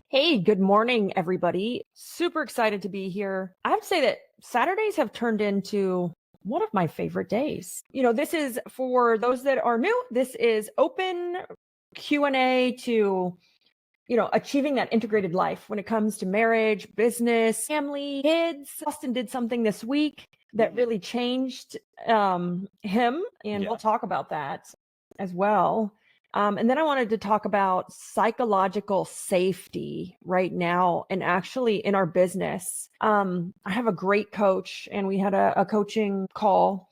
Hey, good morning, everybody. Super excited to be here. I have to say that Saturdays have turned into one of my favorite days. This is for those that are new, this is open Q&A to, achieving that integrated life when it comes to marriage, business, family, kids. Austin did something this week that really changed him, and we'll talk about that as well. And then I wanted to talk about psychological safety right now and actually in our business. I have a great coach, and we had a coaching call,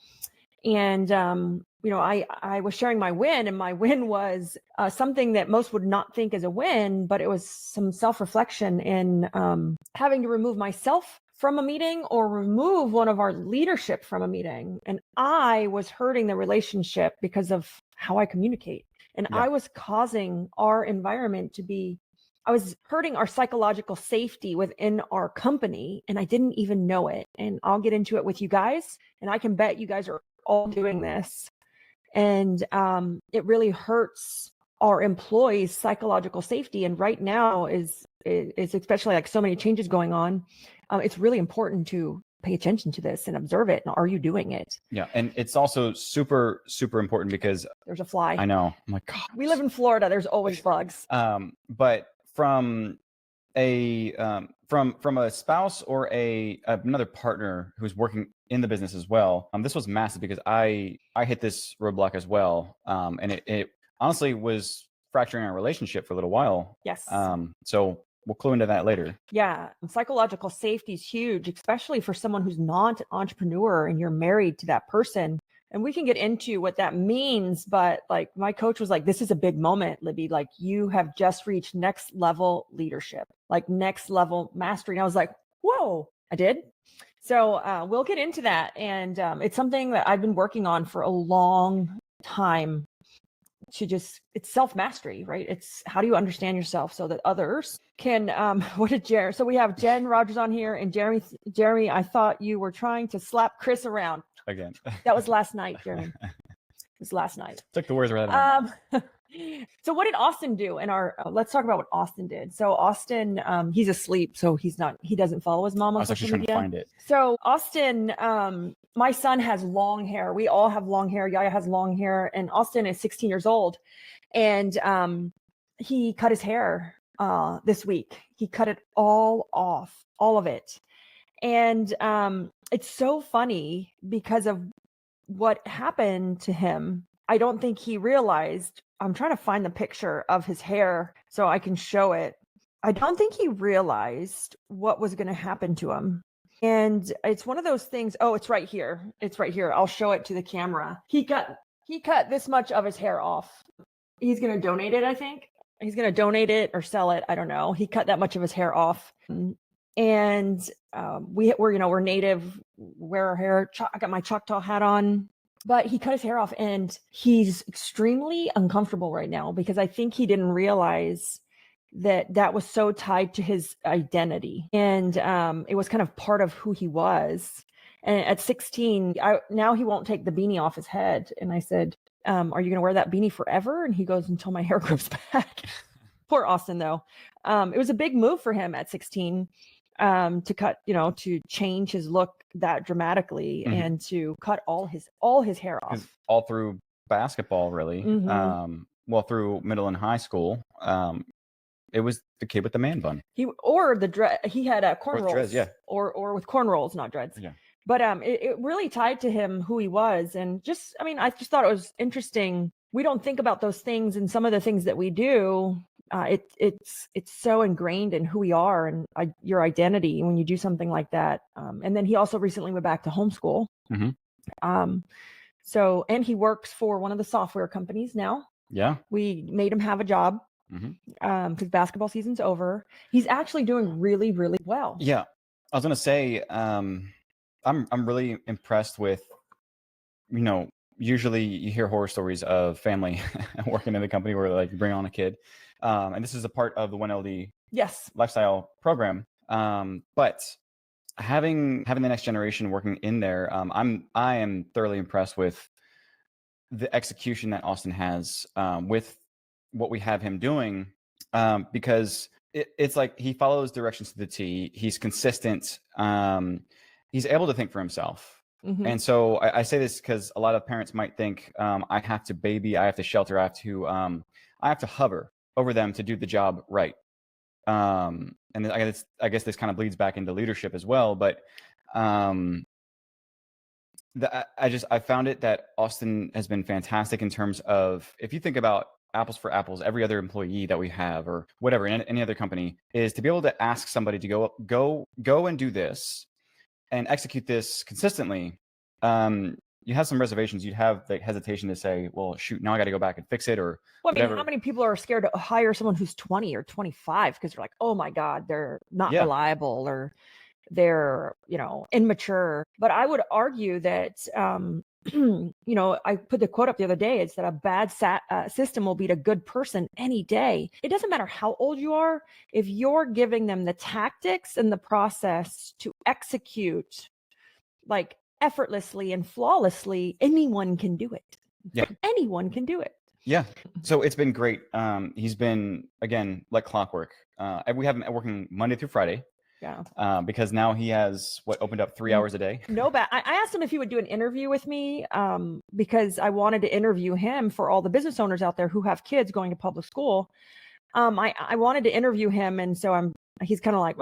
and I was sharing my win, and my win was something that most would not think is a win, but it was some self-reflection in having to remove myself from a meeting or remove one of our leadership from a meeting. And I was hurting the relationship because of how I communicate. And I was causing our environment I was hurting our psychological safety within our company, and I didn't even know it. And I'll get into it with you guys, and I can bet you guys are all doing this. And it really hurts our employees' psychological safety. And right now is especially like so many changes going on. It's really important to pay attention to this and observe it. And are you doing it? Yeah. And it's also super, super important because there's a fly. I know. I'm like, God. We live in Florida. There's always bugs. But from a spouse or another partner who's working in the business as well, this was massive because I hit this roadblock as well. And it honestly was fracturing our relationship for a little while. Yes. So we'll clue into that later. Yeah. Psychological safety is huge, especially for someone who's not an entrepreneur and you're married to that person. And we can get into what that means. But like my coach was like, this is a big moment, Libby. Like you have just reached next level leadership, like next level mastery. And I was like, whoa, I did. So we'll get into that. And it's something that I've been working on for a long time. It's self-mastery, right? It's how do you understand yourself so that others can, so we have Jen Rogers on here, and Jeremy, I thought you were trying to slap Chris around. Again. That was last night, Jeremy. It was last night. Took the words right out of So what did Austin do in let's talk about what Austin did. So Austin, he's asleep, so he doesn't follow his mom on social media. I was actually trying to find it. So Austin, my son has long hair. We all have long hair. Yaya has long hair, and Austin is 16 years old, and he cut his hair this week. He cut it all off, all of it. And it's so funny because of what happened to him. I don't think he realized. I'm trying to find the picture of his hair so I can show it. I don't think he realized what was going to happen to him. And it's one of those things. Oh, it's right here. It's right here. I'll show it to the camera. He cut this much of his hair off. He's going to donate it, I think. He's going to donate it or sell it. I don't know. He cut that much of his hair off. And we're native, wear our hair. I got my Choctaw hat on. But he cut his hair off, and he's extremely uncomfortable right now because I think he didn't realize that was so tied to his identity. And it was kind of part of who he was. And at 16, now he won't take the beanie off his head. And I said, are you going to wear that beanie forever? And he goes, until my hair grows back. Poor Austin, though. It was a big move for him at 16 to cut, to change his look that dramatically, and to cut all his hair off. All through basketball, really. Well, through middle and high school, it was the kid with the man bun. He had cornrows, or with cornrows, not dreads. Yeah. But it really tied to him who he was, and I just thought it was interesting. We don't think about those things, and some of the things that we do. It's so ingrained in who we are and your identity when you do something like that. And then he also recently went back to homeschool. And he works for one of the software companies now. Yeah. We made him have a job because basketball season's over. He's actually doing really, really well. Yeah. I was going to say, I'm really impressed with, usually you hear horror stories of family working in the company where like you bring on a kid. And this is a part of the 1LD lifestyle program. But having the next generation working in there, I am thoroughly impressed with the execution that Austin has with what we have him doing, because it's like he follows directions to the T. He's consistent. He's able to think for himself. And so I say this because a lot of parents might think, I have to baby, I have to shelter, I have to hover over them to do the job right. And I guess this kind of bleeds back into leadership as well. But I found it that Austin has been fantastic in terms of, if you think about apples for apples, every other employee that we have or whatever in any other company, is to be able to ask somebody to go and do this and execute this consistently. You have some reservations. You'd have the hesitation to say, well, shoot, now I got to go back and fix it, or whatever. I mean, how many people are scared to hire someone who's 20 or 25 because they're like, oh my God, they're not reliable, or they're, immature. But I would argue that, I put the quote up the other day. It's that a bad system will beat a good person any day. It doesn't matter how old you are. If you're giving them the tactics and the process to execute like effortlessly and flawlessly, anyone can do it. Yeah. Anyone can do it. Yeah. So it's been great. He's been, again, like clockwork. We have him working Monday through Friday. Yeah. Because now he has opened up 3 hours a day. No bad. I asked him if he would do an interview with me, because I wanted to interview him for all the business owners out there who have kids going to public school. I wanted to interview him, and so he's kind of like,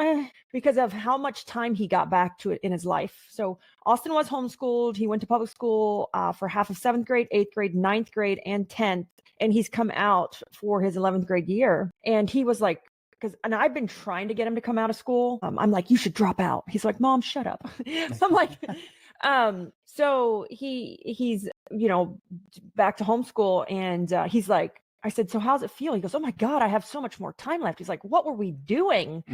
because of how much time he got back to it in his life. So Austin was homeschooled. He went to public school for half of 7th grade, 8th grade, 9th grade, and 10th. And he's come out for his 11th grade year. And he was like, and I've been trying to get him to come out of school. I'm like, you should drop out. He's like, Mom, shut up. So I'm like, so he's, back to homeschool, and he's like, I said, so how's it feel? He goes, oh my God, I have so much more time left. He's like, what were we doing?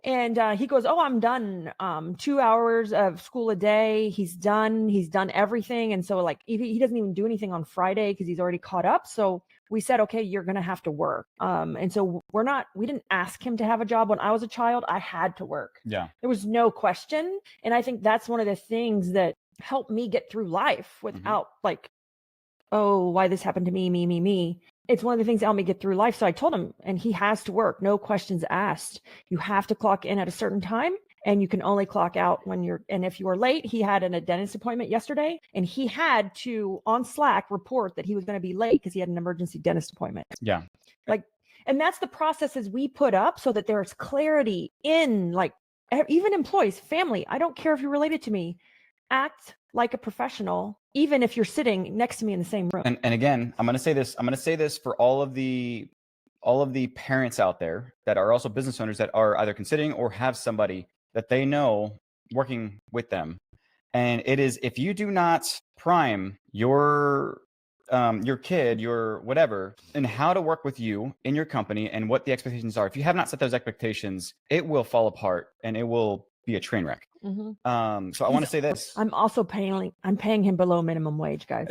And he goes, oh, I'm done. 2 hours of school a day. He's done everything. And so like, he doesn't even do anything on Friday because he's already caught up. So we said, okay, you're going to have to work. And so we didn't ask him to have a job. When I was a child, I had to work. Yeah. There was no question. And I think that's one of the things that helped me get through life without like, oh, why this happened to me. It's one of the things that helped me get through life. So I told him, and he has to work, no questions asked. You have to clock in at a certain time, and you can only clock out and if you are late. He had a dentist appointment yesterday, and he had to, on Slack, report that he was going to be late because he had an emergency dentist appointment. Yeah. And that's the processes we put up so that there's clarity in, like, even employees, family. I don't care if you're related to me. Act like a professional, even if you're sitting next to me in the same room. And again, I'm going to say this for all of the parents out there that are also business owners that are either considering or have somebody that they know working with them. And it is, if you do not prime your kid, your whatever, and how to work with you in your company and what the expectations are, if you have not set those expectations, it will fall apart and it will be a train wreck. So I want to say this. I'm also paying him below minimum wage, guys.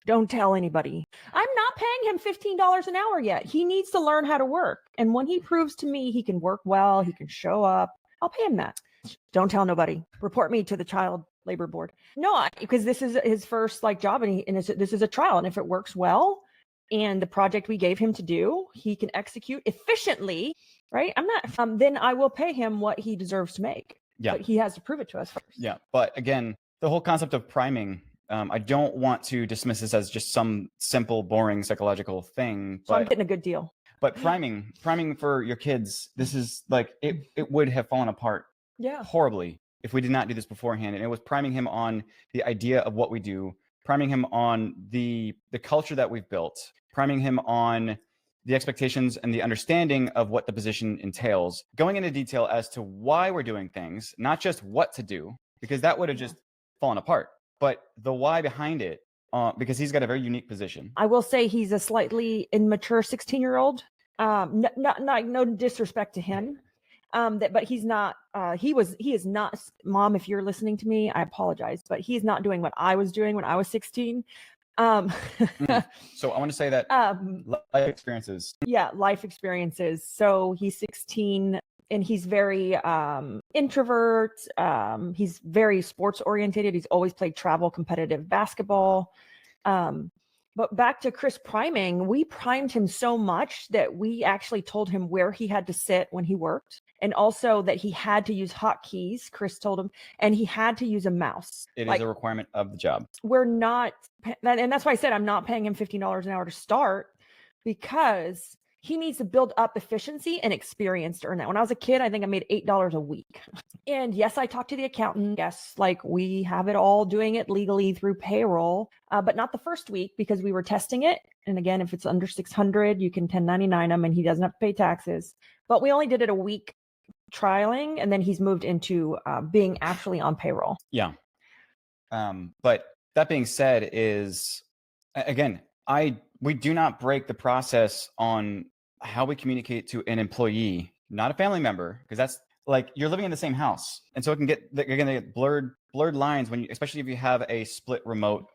Don't tell anybody. I'm not paying him $15 an hour yet. He needs to learn how to work. And when he proves to me he can work well, he can show up, I'll pay him that. Don't tell nobody. Report me to the child labor board. No, because this is his first job, and this is a trial. And if it works well, and the project we gave him to do, he can execute efficiently, right? Then I will pay him what he deserves to make. Yeah. But he has to prove it to us first. Yeah. But again, the whole concept of priming, I don't want to dismiss this as just some simple, boring psychological thing. So I'm getting a good deal. But priming for your kids, this is like, it would have fallen apart horribly if we did not do this beforehand. And it was priming him on the idea of what we do, priming him on the culture that we've built, priming him on the expectations and the understanding of what the position entails, going into detail as to why we're doing things, not just what to do, because that would have just fallen apart, but the why behind it, because he's got a very unique position. I will say he's a slightly immature 16-year-old. No disrespect to him, but he's not. He is not. Mom, if you're listening to me, I apologize, but he's not doing what I was doing when I was 16. So I want to say that life experiences. Yeah, life experiences. So he's 16. And he's very introvert. He's very sports oriented. He's always played travel competitive basketball. But back to Chris priming, we primed him so much that we actually told him where he had to sit when he worked. And also that he had to use hotkeys, Chris told him, and he had to use a mouse. It is a requirement of the job. We're not, and that's why I said I'm not paying him $15 an hour to start, because he needs to build up efficiency and experience to earn that. When I was a kid, I think I made $8 a week. And yes, I talked to the accountant. Yes, like we have it all doing it legally through payroll, but not the first week because we were testing it. And again, if it's under 600, you can 1099 him and he doesn't have to pay taxes. But we only did it a week trialing, and then he's moved into being actually on payroll. Yeah. But that being said, is again, we do not break the process on how we communicate to an employee, not a family member, because that's like you're living in the same house, and so you're going to get blurred lines when especially if you have a split remote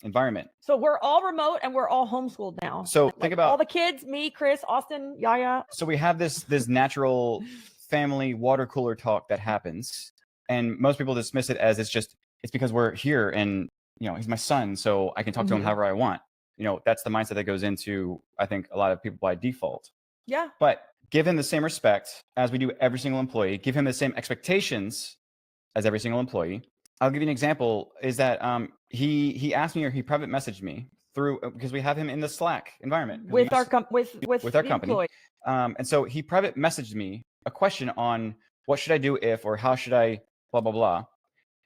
environment. So we're all remote and we're all homeschooled now. So like think about all the kids, me, Chris, Austin, Yaya. So we have this natural family water cooler talk that happens, and most people dismiss it as it's because we're here and he's my son, so I can talk to him however I want. That's the mindset that goes into, I think, a lot of people by default. Yeah. But give him the same respect as we do every single employee. Give him the same expectations as every single employee. I'll give you an example. Is that he asked me, or he private messaged me through, because we have him in the Slack environment with our company. And so he private messaged me a question on what should I do if, or how should I blah blah blah.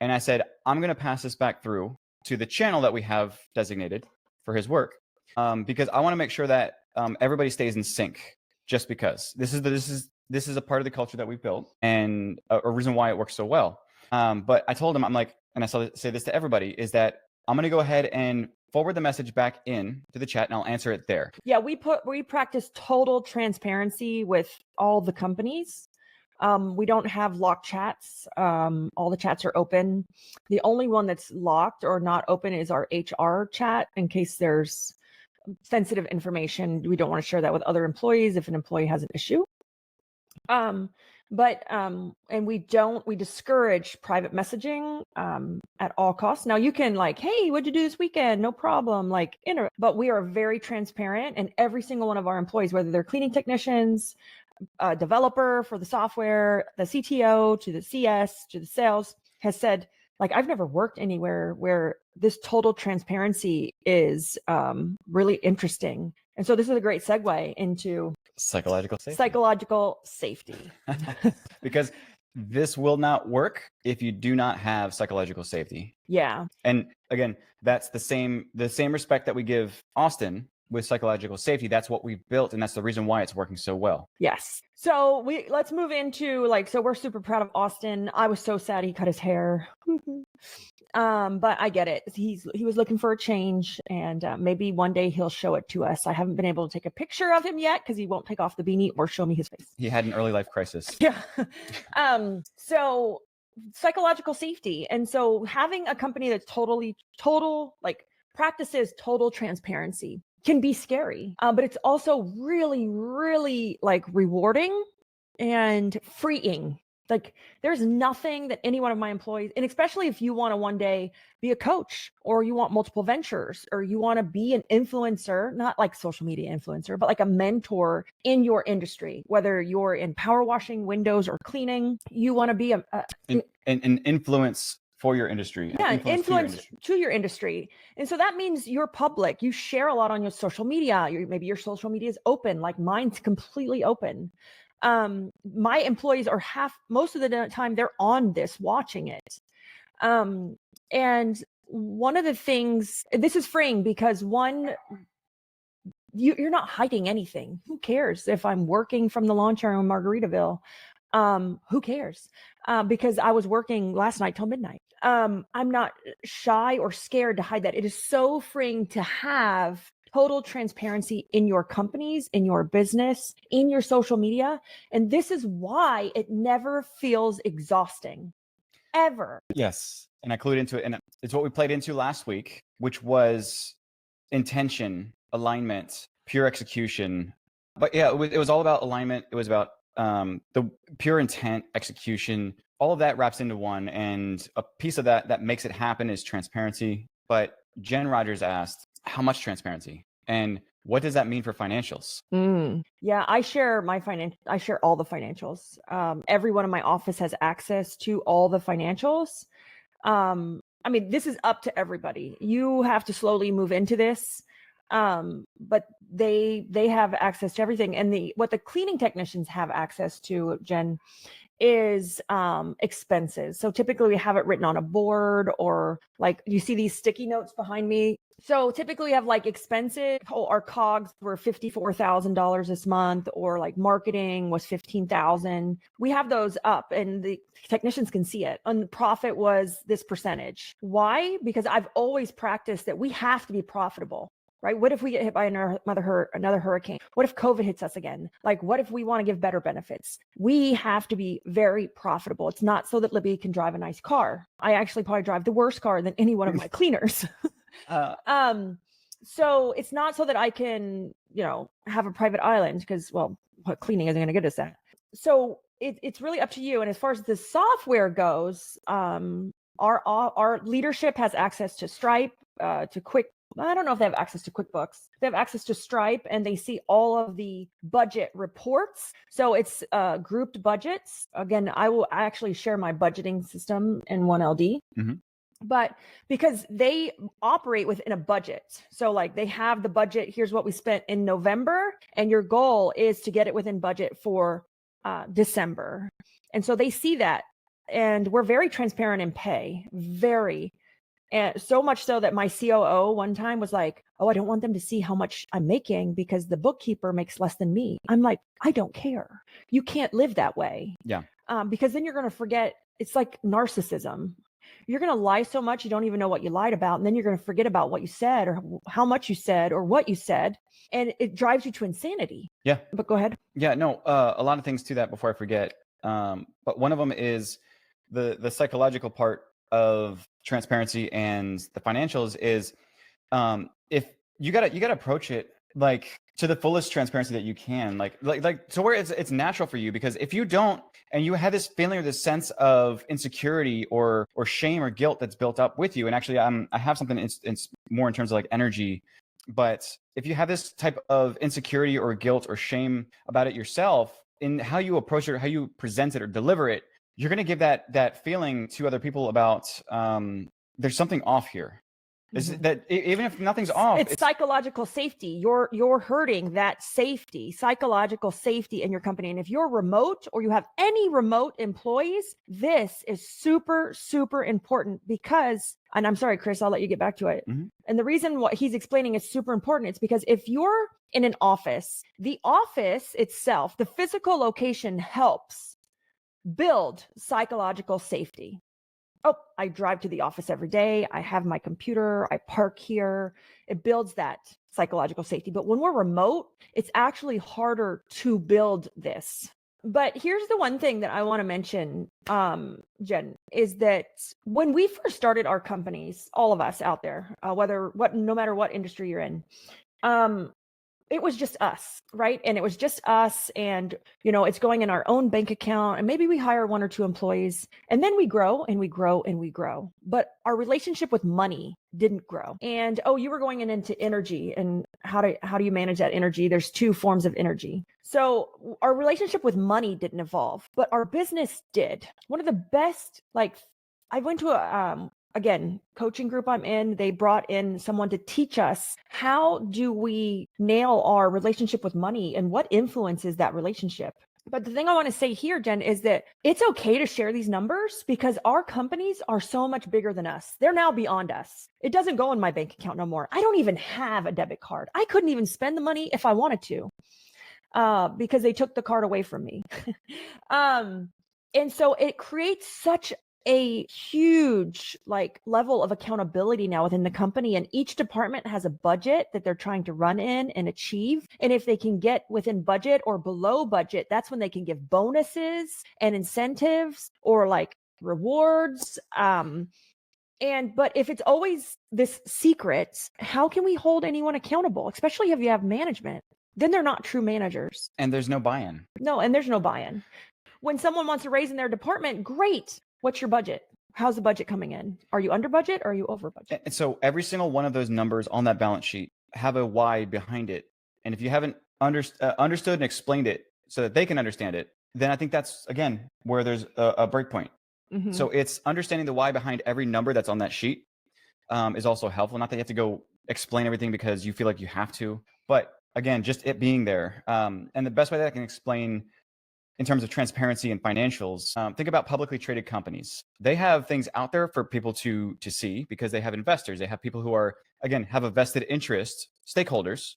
And I said, I'm going to pass this back through to the channel that we have designated for his work, because I want to make sure that everybody stays in sync. Just because this is a part of the culture that we've built, and a reason why it works so well. But I told him, I'm like, and I say this to everybody, is that I'm going to go ahead and forward the message back in to the chat, and I'll answer it there. Yeah, we practice total transparency with all the companies. We don't have locked chats. All the chats are open. The only one that's locked or not open is our HR chat, in case there's sensitive information. We don't want to share that with other employees if an employee has an issue. And we discourage private messaging at all costs. Now you can hey, what'd you do this weekend? No problem. But we are very transparent, and every single one of our employees, whether they're cleaning technicians, developer for the software, the CTO to the CS to the sales, has said, I've never worked anywhere where this total transparency is really interesting. And so this is a great segue into psychological safety. Because this will not work if you do not have psychological safety. Yeah. And again, that's the same respect that we give Austin with psychological safety. That's what we've built, and that's the reason why it's working so well. Yes. So let's move into so we're super proud of Austin. I was so sad he cut his hair. But I get it. He was looking for a change, and maybe one day he'll show it to us. I haven't been able to take a picture of him yet because he won't take off the beanie or show me his face. He had an early life crisis. Yeah. So psychological safety. And so having a company that's practices total transparency can be scary, but it's also really, really rewarding and freeing. There's nothing that any one of my employees, and especially if you want to one day be a coach, or you want multiple ventures, or you want to be an influencer, not social media influencer, but a mentor in your industry, whether you're in power washing, windows, or cleaning, you want to be an influence for your industry. Yeah, influence to your industry. And so that means you're public. You share a lot on your social media. Maybe your social media is open, like mine's completely open. My employees are most of the time they're on this, watching it. And one of the things, this is freeing because you're not hiding anything. Who cares if I'm working from the lawn chair in Margaritaville? Who cares? Because I was working last night till midnight. I'm not shy or scared to hide that. It is so freeing to have total transparency in your companies, in your business, in your social media. And this is why it never feels exhausting, ever. Yes. And I clued into it. And it's what we played into last week, which was intention, alignment, pure execution. But yeah, it was all about alignment. It was about the pure intent, execution, all of that wraps into one. And a piece of that makes it happen is transparency. But Jen Rogers asked, how much transparency? And what does that mean for financials? Yeah, I share all the financials. Everyone in my office has access to all the financials. I mean, this is up to everybody. You have to slowly move into this. But they have access to everything. And what the cleaning technicians have access to, Jen, is expenses. So typically we have it written on a board, or like you see these sticky notes behind me. So typically we have like expenses, our COGS were $54,000 this month, or like marketing was $15,000. We have those up and the technicians can see it. And the profit was this percentage. Why? Because I've always practiced that we have to be profitable. Right? What if we get hit by another hurricane? What if COVID hits us again? Like, what if we want to give better benefits? We have to be very profitable. It's not so that Libby can drive a nice car. I actually probably drive the worst car than any one of my cleaners. So it's not so that I can, have a private island, because, well, what cleaning isn't going to get us that. So it's really up to you. And as far as the software goes, our leadership has access to Stripe, to I don't know if they have access to QuickBooks. They have access to Stripe, and they see all of the budget reports. So it's grouped budgets. Again, I actually share my budgeting system in 1LD. Mm-hmm. But because they operate within a budget. So like they have the budget, here's what we spent in November, and your goal is to get it within budget for December. And so they see that. And we're very transparent in pay, very. And so much so that my COO one time was like, oh, I don't want them to see how much I'm making because the bookkeeper makes less than me. I'm like, I don't care. You can't live that way. Yeah. Because then you're going to forget. It's like narcissism. You're going to lie so much you don't even know what you lied about. And then you're going to forget about what you said, or how much you said, or what you said. And it drives you to insanity. Yeah. But go ahead. Yeah, no, a lot of things to that before I forget. But one of them is the psychological part of transparency and the financials is if you gotta approach it like to the fullest transparency that you can, like so where it's natural for you, because if you don't, and you have this feeling or this sense of insecurity or shame or guilt that's built up with you, and actually I have something it's more in terms of like energy, but if you have this type of insecurity or guilt or shame about it yourself, in how you approach it or how you present it or deliver it, you're going to give that feeling to other people about there's something off here. Mm-hmm. That even if nothing's off, it's psychological safety. You're hurting that safety, psychological safety in your company. And if you're remote or you have any remote employees, this is super, super important because, and I'm sorry, Chris, I'll let you get back to it. Mm-hmm. And the reason what he's explaining is super important. It's because if you're in an office, the office itself, the physical location helps build psychological safety. Oh, I drive to the office every day. I have my computer. I park here. It builds that psychological safety. But when we're remote, it's actually harder to build this. But here's the one thing that I want to mention, Jen, is that when we first started our companies, all of us out there, no matter what industry you're in, it was just us, right? And it was just us, and it's going in our own bank account, and maybe we hire 1 or 2 employees, and then we grow and we grow and we grow. But our relationship with money didn't grow. And you were going into energy, and how do you manage that energy? There's 2 forms of energy. So our relationship with money didn't evolve, but our business did. One of the best, I went to a again, coaching group I'm in, they brought in someone to teach us how do we nail our relationship with money and what influences that relationship. But the thing I want to say here, Jen, is that it's okay to share these numbers because our companies are so much bigger than us. They're now beyond us. It doesn't go in my bank account no more. I don't even have a debit card. I couldn't even spend the money if I wanted to because they took the card away from me. And so it creates such a huge level of accountability now within the company, and each department has a budget that they're trying to run in and achieve. And if they can get within budget or below budget, that's when they can give bonuses and incentives or rewards. But if it's always this secret, how can we hold anyone accountable, especially if you have management? then they're not true managers. And there's no buy-in. No, and there's no buy-in. When someone wants a raise in their department, great. What's your budget? How's the budget coming in? Are you under budget or are you over budget? And so every single one of those numbers on that balance sheet have a why behind it. And if you haven't understood and explained it so that they can understand it, then I think that's, again, where there's a break point. Mm-hmm. So it's understanding the why behind every number that's on that sheet is also helpful. Not that you have to go explain everything because you feel like you have to, but again, just it being there. And the best way that I can explain in terms of transparency and financials, think about publicly traded companies. They have things out there for people to see because they have investors. They have people who are, again, have a vested interest, stakeholders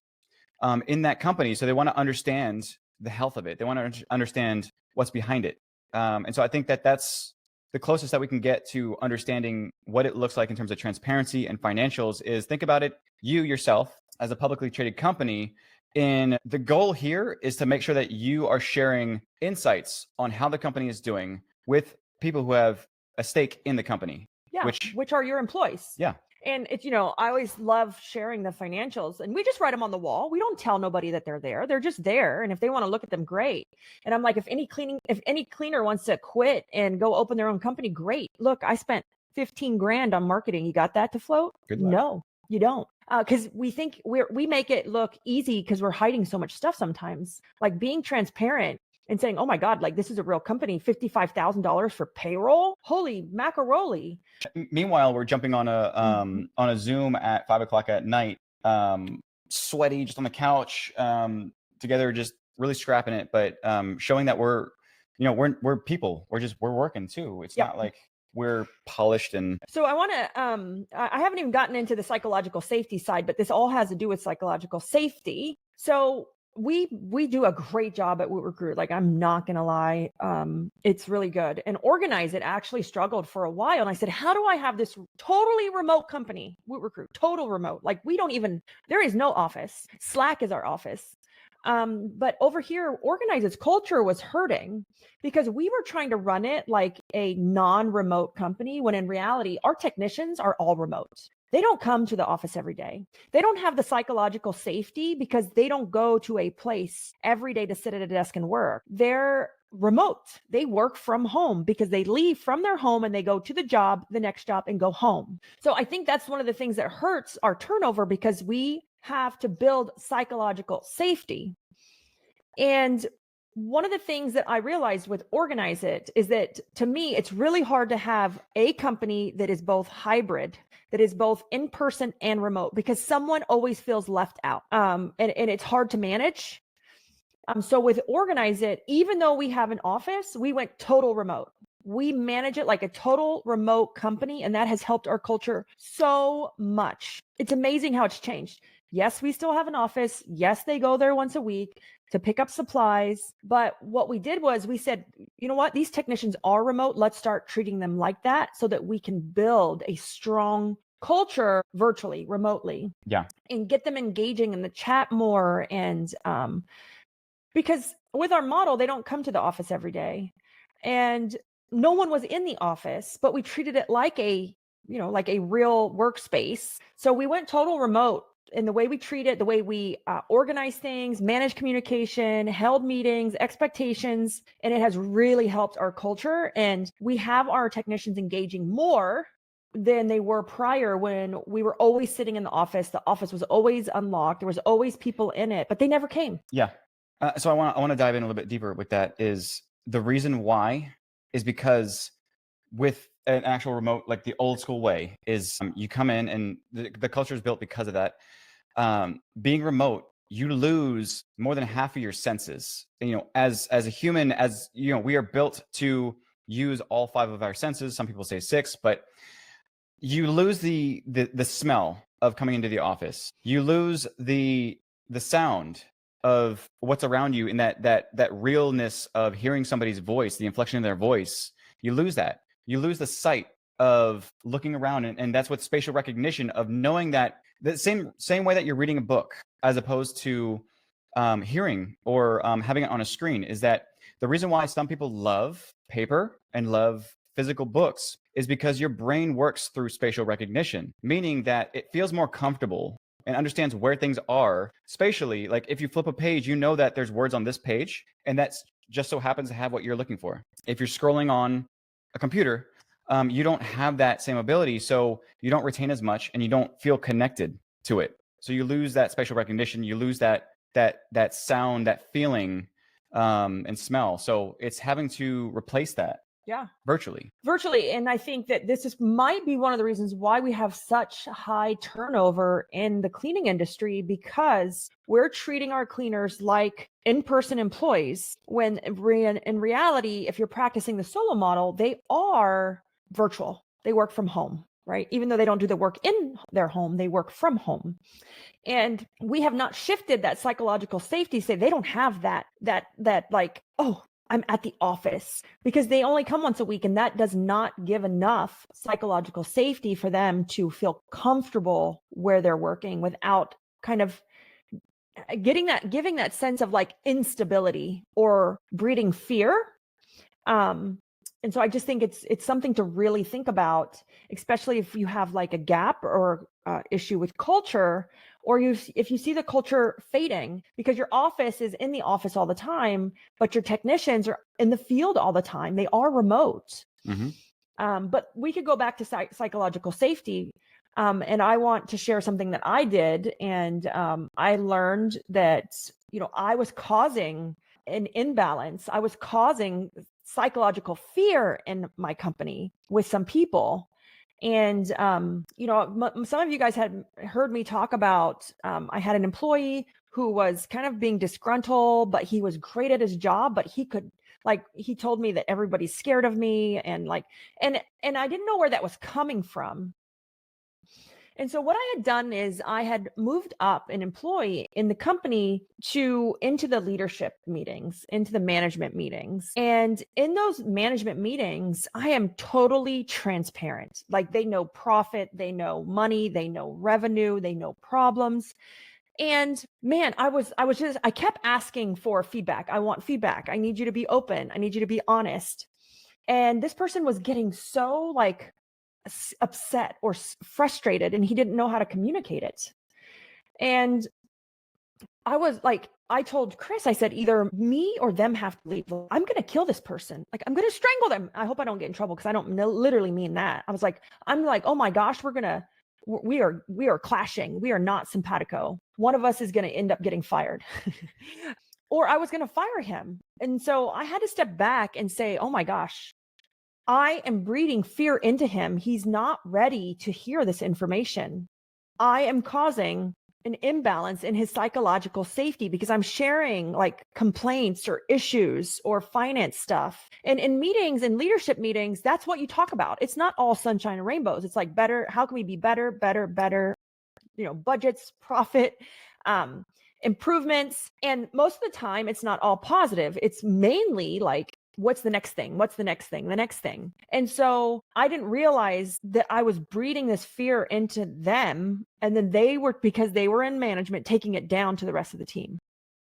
in that company. So they want to understand the health of it. They want to understand what's behind it. And so I think that that's the closest that we can get to understanding what it looks like in terms of transparency and financials is think about it, you yourself as a publicly traded company. And the goal here is to make sure that you are sharing insights on how the company is doing with people who have a stake in the company. Yeah, which are your employees. Yeah. And it's, I always love sharing the financials and we just write them on the wall. We don't tell nobody that they're there. They're just there. And if they want to look at them, great. And I'm like, if any cleaner wants to quit and go open their own company, great. Look, I spent 15 grand on marketing. You got that to float? Good luck. No, you don't. Because we think we make it look easy because we're hiding so much stuff sometimes. Like being transparent and saying, oh my God, like this is a real company, $55,000 for payroll. Holy macaroni. Meanwhile, we're jumping on a Zoom at 5 o'clock at night, sweaty, just on the couch, together, just really scrapping it, but showing that we're people. We're working too. It's not like we're polished. And so I want to, I haven't even gotten into the psychological safety side, but this all has to do with psychological safety. So we do a great job at Woot Recruit. Like, I'm not going to lie. It's really good. And Organize It actually struggled for a while. And I said, how do I have this totally remote company, Woot Recruit, total remote? Like there is no office. Slack is our office. But over here, Organize It's culture was hurting because we were trying to run it like a non-remote company when in reality, our technicians are all remote. They don't come to the office every day. They don't have the psychological safety because they don't go to a place every day to sit at a desk and work. They're remote. They work from home because they leave from their home and they go to the next job and go home. So I think that's one of the things that hurts our turnover because we have to build psychological safety. And one of the things that I realized with Organize It is that to me, it's really hard to have a company that is both hybrid, that is both in person and remote, because someone always feels left out. And it's hard to manage. So with Organize It, even though we have an office, we went total remote. We manage it like a total remote company, and that has helped our culture so much. It's amazing how it's changed. Yes, we still have an office. Yes, they go there once a week to pick up supplies. But what we did was we said, you know what? These technicians are remote. Let's start treating them like that so that we can build a strong culture virtually, remotely. Yeah. And get them engaging in the chat more. And because with our model, they don't come to the office every day. And no one was in the office, but we treated it like a real workspace. So we went total remote. In the way we treat it, the way we organize things, manage communication, held meetings, expectations, and it has really helped our culture. And we have our technicians engaging more than they were prior when we were always sitting in the office. The office was always unlocked. There was always people in it, but they never came. Yeah. So I want to dive in a little bit deeper with that. Is the reason why is because with an actual remote, like the old school way, is you come in and the culture is built because of that. Being remote, you lose more than half of your senses. As a human, we are built to use all 5 of our senses. Some people say 6, but you lose the smell of coming into the office. You lose the sound of what's around you in that realness of hearing somebody's voice, the inflection of their voice. You lose that. You lose the sight of looking around, and that's what spatial recognition of knowing that the same way that you're reading a book as opposed to hearing or having it on a screen is that the reason why some people love paper and love physical books is because your brain works through spatial recognition, meaning that it feels more comfortable and understands where things are spatially. Like if you flip a page, you know that there's words on this page, and that's just so happens to have what you're looking for. If you're scrolling on a computer, you don't have that same ability, so you don't retain as much, and you don't feel connected to it. So you lose that spatial recognition, you lose that sound, that feeling, and smell. So it's having to replace that. Yeah. Virtually. And I think that might be one of the reasons why we have such high turnover in the cleaning industry, because we're treating our cleaners like in-person employees, when in reality, if you're practicing the solo model, they are virtual. They work from home, right? Even though they don't do the work in their home, they work from home. And we have not shifted that psychological safety. Say they don't have that like, oh, I'm at the office, because they only come once a week, and that does not give enough psychological safety for them to feel comfortable where they're working without kind of giving that sense of like instability or breeding fear. And so I just think it's something to really think about, especially if you have like a gap or issue with culture, or if you see the culture fading, because your office is in the office all the time, but your technicians are in the field all the time. They are remote. Mm-hmm. But we could go back to psychological safety. And I want to share something that I did. And I learned that, I was causing an imbalance. I was causing psychological fear in my company with some people. And, some of you guys had heard me talk about, I had an employee who was kind of being disgruntled, but he was great at his job, but he told me that everybody's scared of me, and and I didn't know where that was coming from. And so what I had done is I had moved up an employee in the company into the leadership meetings, into the management meetings. And in those management meetings, I am totally transparent. Like, they know profit, they know money, they know revenue, they know problems. And man, I kept asking for feedback. I want feedback. I need you to be open. I need you to be honest. And this person was getting so upset or frustrated, and he didn't know how to communicate it. And I told Chris, I said, either me or them have to leave. I'm going to kill this person. Like, I'm going to strangle them. I hope I don't get in trouble, because I don't literally mean that. I'm like, oh my gosh, we are clashing. We are not simpatico. One of us is going to end up getting fired. Or I was going to fire him. And so I had to step back and say, oh my gosh, I am breeding fear into him. He's not ready to hear this information. I am causing an imbalance in his psychological safety, because I'm sharing like complaints or issues or finance stuff. And in meetings, in leadership meetings, that's what you talk about. It's not all sunshine and rainbows. It's like, better. How can we be better, budgets, profit, improvements. And most of the time, it's not all positive. It's mainly like, what's the next thing? What's the next thing? The next thing. And so I didn't realize that I was breeding this fear into them. And then because they were in management, taking it down to the rest of the team.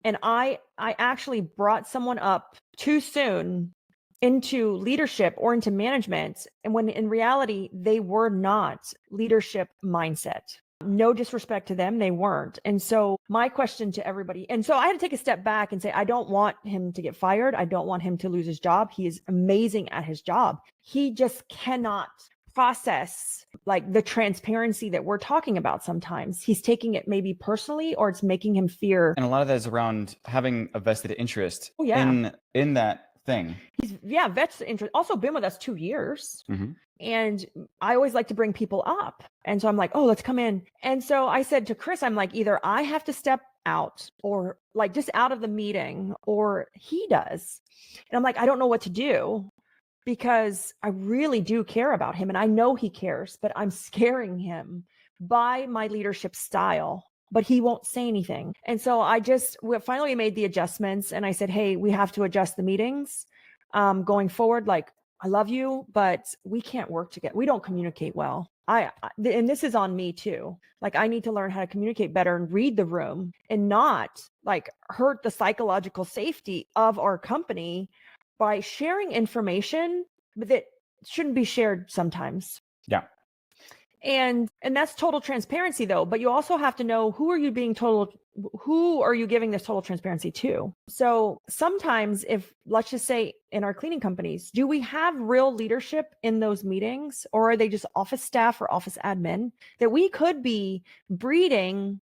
And I actually brought someone up too soon into leadership or into management. And when in reality, they were not leadership mindset. No disrespect to them, they weren't. And so my question to everybody, and so I had to take a step back and say, I don't want him to get fired. I don't want him to lose his job. He is amazing at his job. He just cannot process like the transparency that we're talking about sometimes. He's taking it maybe personally, or it's making him fear. And a lot of that is around having a vested interest in that thing. Vested interest. Also been with us 2 years. Mm-hmm. And I always like to bring people up. And so I'm like, oh, let's come in. And so I said to Chris, I'm like, either I have to step out, or like just out of the meeting, or he does. And I'm like, I don't know what to do, because I really do care about him. And I know he cares, but I'm scaring him by my leadership style. But he won't say anything. And so we finally made the adjustments. And I said, hey, we have to adjust the meetings going forward. Like, I love you, but we can't work together. We don't communicate well. And this is on me too. Like, I need to learn how to communicate better and read the room, and not like hurt the psychological safety of our company by sharing information that shouldn't be shared sometimes. Yeah. And that's total transparency though. But you also have to know who are you giving this total transparency to? So sometimes if, let's just say in our cleaning companies, do we have real leadership in those meetings, or are they just office staff or office admin that we could be breeding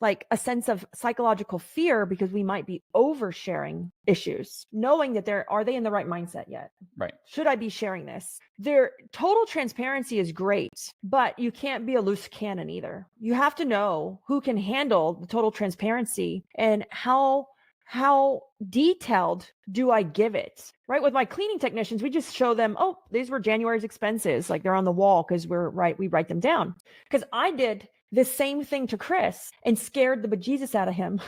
like a sense of psychological fear because we might be oversharing issues, knowing that are they in the right mindset yet? Right. Should I be sharing this? Their total transparency is great, but you can't be a loose cannon either. You have to know who can handle the total transparency and how detailed do I give it? Right? With my cleaning technicians, we just show them, oh, these were January's expenses. Like they're on the wall because we write them down. Because I did the same thing to Chris and scared the bejesus out of him.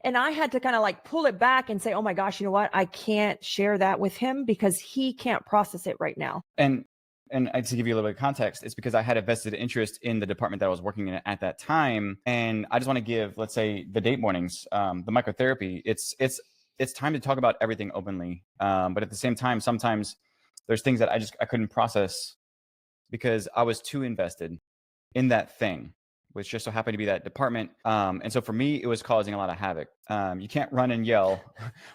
And I had to kind of like pull it back and say, oh my gosh, you know what? I can't share that with him because he can't process it right now. And to give you a little bit of context, it's because I had a vested interest in the department that I was working in at that time. And I just want to give, let's say, the date mornings, the microtherapy, it's time to talk about everything openly. But at the same time, sometimes there's things that I couldn't process because I was too invested in that thing, which just so happened to be that department. And so for me, it was causing a lot of havoc. You can't run and yell,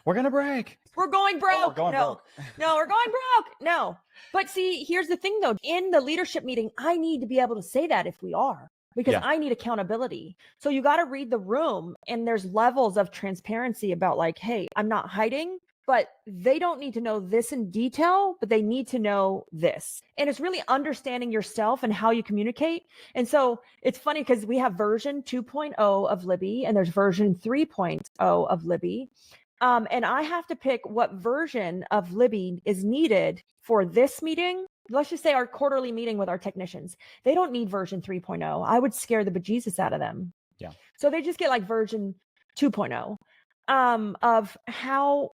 we're going to break. We're going broke. Oh, we're going broke. No, we're going broke. No. But see, here's the thing though. In the leadership meeting, I need to be able to say that if we are, because I need accountability. So you got to read the room, and there's levels of transparency about like, hey, I'm not hiding, but they don't need to know this in detail, but they need to know this. And it's really understanding yourself and how you communicate. And so it's funny because we have version 2.0 of Libby and there's version 3.0 of Libby. And I have to pick what version of Libby is needed for this meeting. Let's just say our quarterly meeting with our technicians. They don't need version 3.0. I would scare the bejesus out of them. Yeah. So they just get like version 2.0 of how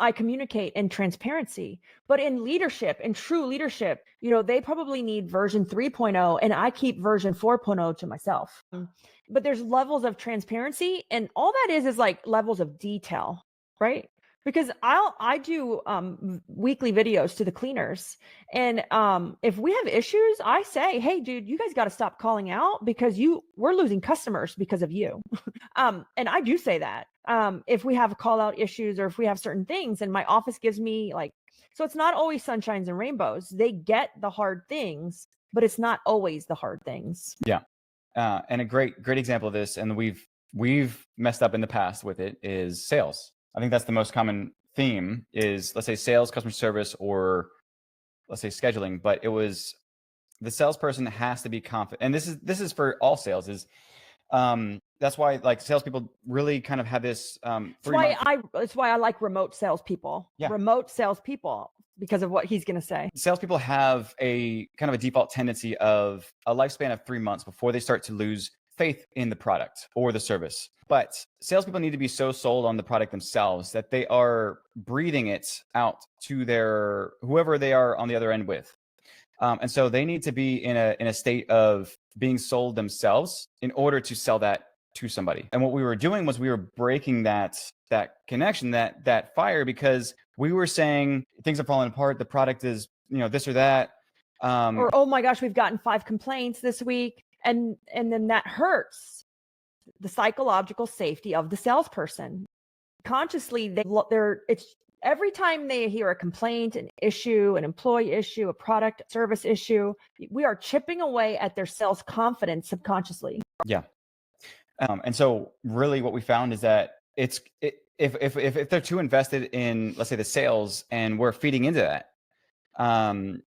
I communicate in transparency. But in leadership, in true leadership, they probably need version 3.0, and I keep version 4.0 to myself. But there's levels of transparency, and all that is like levels of detail, right? Because I do weekly videos to the cleaners, and if we have issues, I say, hey, dude, you guys got to stop calling out because we're losing customers because of you. And I do say that if we have call out issues or if we have certain things, and my office gives me so it's not always sunshines and rainbows. They get the hard things, but it's not always the hard things. Yeah. And a great example of this, and we've messed up in the past with it, is sales. I think that's the most common theme is, let's say, sales, customer service, or let's say scheduling. But it was the salesperson has to be confident. And this is for all sales is, that's why like salespeople really kind of have this. It's why I like remote salespeople. Yeah. Remote salespeople, because of what he's going to say. Salespeople have a kind of a default tendency of a lifespan of 3 months before they start to lose faith in the product or the service. But salespeople need to be so sold on the product themselves that they are breathing it out to their whoever they are on the other end with. And so they need to be in a state of being sold themselves in order to sell that to somebody. And what we were doing was we were breaking that connection, that fire, because we were saying things are falling apart. The product is, this or that. Or, oh my gosh, we've gotten 5 complaints this week. And then that hurts the psychological safety of the salesperson. Consciously, it's every time they hear a complaint, an issue, an employee issue, a product service issue, we are chipping away at their sales confidence subconsciously. Yeah. And so really what we found is that if they're too invested in, let's say, the sales, and we're feeding into that,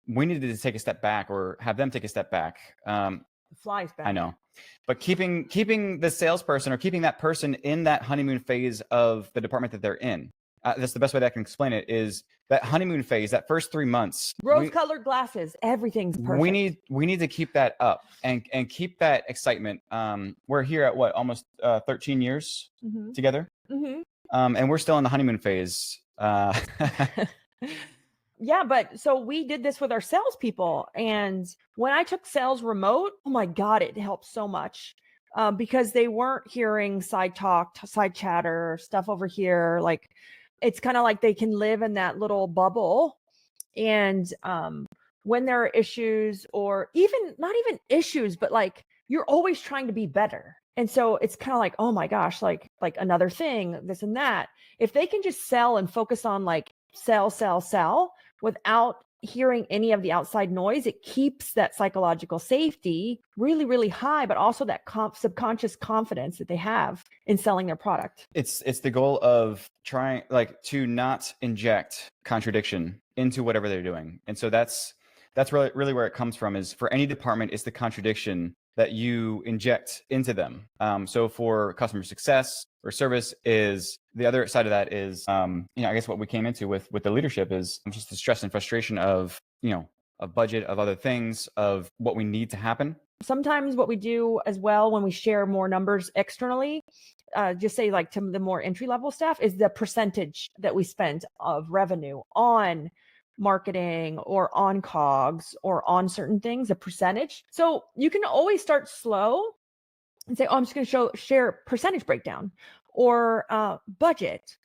we needed to take a step back or have them take a step back. Flies back. I know. But keeping the salesperson or keeping that person in that honeymoon phase of the department that they're in. That's the best way that I can explain it, is that honeymoon phase, that first 3 months. Rose-colored glasses, everything's perfect. We need to keep that up and keep that excitement. We're here at what, almost 13 years together? Mm-hmm. And we're still in the honeymoon phase. Yeah, but so we did this with our salespeople. And when I took sales remote, oh my God, it helped so much because they weren't hearing side talk, side chatter, stuff over here. Like, it's kind of like they can live in that little bubble. And when there are issues, or even not even issues, but like you're always trying to be better. And so it's kind of like, oh my gosh, like another thing, this and that. If they can just sell and focus on like sell without hearing any of the outside noise, it keeps that psychological safety really, really high, but also that subconscious confidence that they have in selling their product. It's the goal of trying like to not inject contradiction into whatever they're doing. And so that's really where it comes from, is for any department, it's the contradiction that you inject into them. So for customer success or service, is the other side of that is, I guess what we came into with the leadership is just the stress and frustration of, a budget, of other things, of what we need to happen. Sometimes what we do as well when we share more numbers externally, just say like to the more entry level staff, is the percentage that we spend of revenue on marketing or on COGS or on certain things, a percentage. So you can always start slow and say, oh, I'm just going to share percentage breakdown or budget,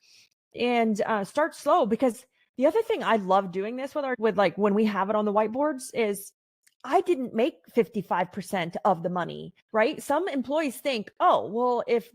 and start slow. Because the other thing I love doing this with like when we have it on the whiteboards is, I didn't make 55% of the money, right? Some employees think, oh, well, if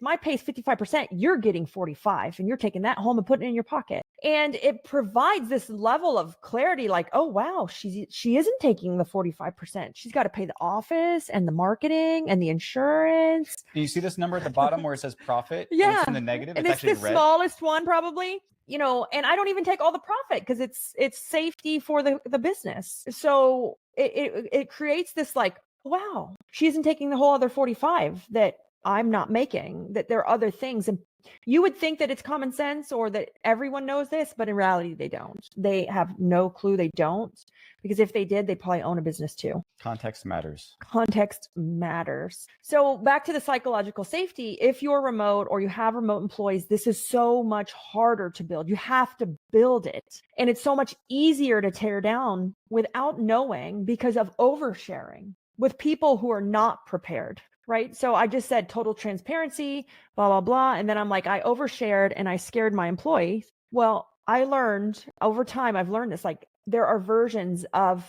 my pay is 55%, you're getting 45 and you're taking that home and putting it in your pocket. And it provides this level of clarity, like, oh, wow, she isn't taking the 45%. She's got to pay the office and the marketing and the insurance. Do you see this number at the bottom where it says profit? Yeah. It's in the negative. And it's actually the smallest one probably. And I don't even take all the profit because it's safety for the business. So it creates this like, wow, she isn't taking the whole other 45 that I'm not making, that there are other things. And you would think that it's common sense or that everyone knows this, but in reality, they don't. They have no clue. They don't, because if they did, they'd probably own a business too. Context matters. Context matters. So back to the psychological safety, if you're remote or you have remote employees, this is so much harder to build. You have to build it. And it's so much easier to tear down without knowing because of oversharing with people who are not prepared. Right. So I just said total transparency, blah, blah, blah. And then I'm like, I overshared and I scared my employees. Well, I learned over time, I've learned this, like there are versions of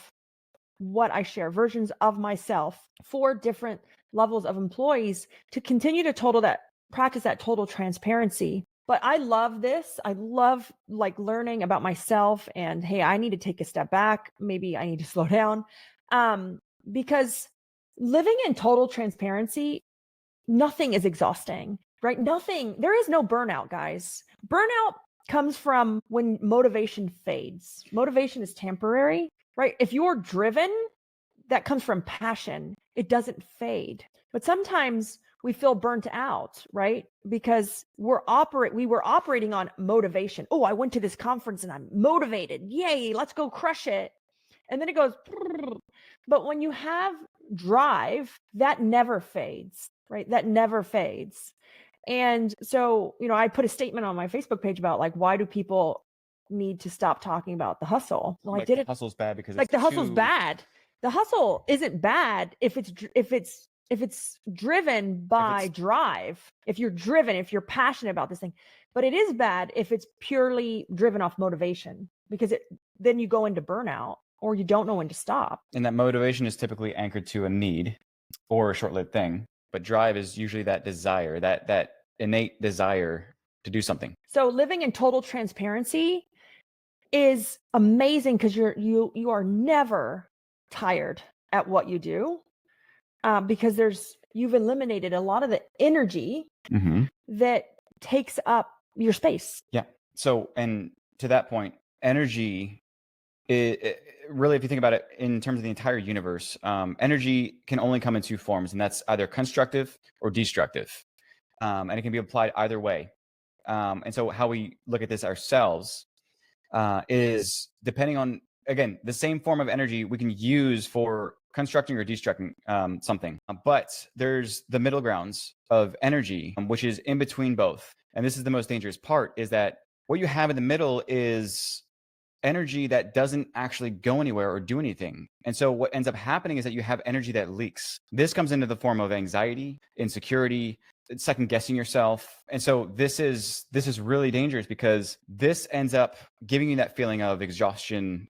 what I share, versions of myself for different levels of employees to continue to practice that total transparency. But I love this. I love like learning about myself and, hey, I need to take a step back. Maybe I need to slow down, because living in total transparency, nothing is exhausting, right? There is no burnout, guys. Burnout comes from when motivation fades. Motivation is temporary, right? If you're driven, that comes from passion. It doesn't fade. But sometimes we feel burnt out, right? Because we were operating on motivation. Oh, I went to this conference and I'm motivated. Yay, let's go crush it. And then it goes, but when you have drive, that never fades, right? That never fades. And so, I put a statement on my Facebook page about like, why do people need to stop talking about the hustle? Well, like I did it. Hustle's bad because like the hustle's bad. The hustle isn't bad if it's driven by drive. If you're driven, if you're passionate about this thing, but it is bad if it's purely driven off motivation, because then you go into burnout or you don't know when to stop. And that motivation is typically anchored to a need or a short-lived thing. But drive is usually that desire, that innate desire to do something. So living in total transparency is amazing because you are never tired at what you do, because you've eliminated a lot of the energy that takes up your space. Yeah. So, and to that point, energy, really, if you think about it in terms of the entire universe, energy can only come in two forms, and that's either constructive or destructive. And it can be applied either way. And so how we look at this ourselves is depending on, again, the same form of energy we can use for constructing or destructing something. But there's the middle grounds of energy, which is in between both. And this is the most dangerous part, is that what you have in the middle is energy that doesn't actually go anywhere or do anything. And so what ends up happening is that you have energy that leaks. This comes into the form of anxiety, insecurity, second guessing yourself. And so this is really dangerous, because this ends up giving you that feeling of exhaustion,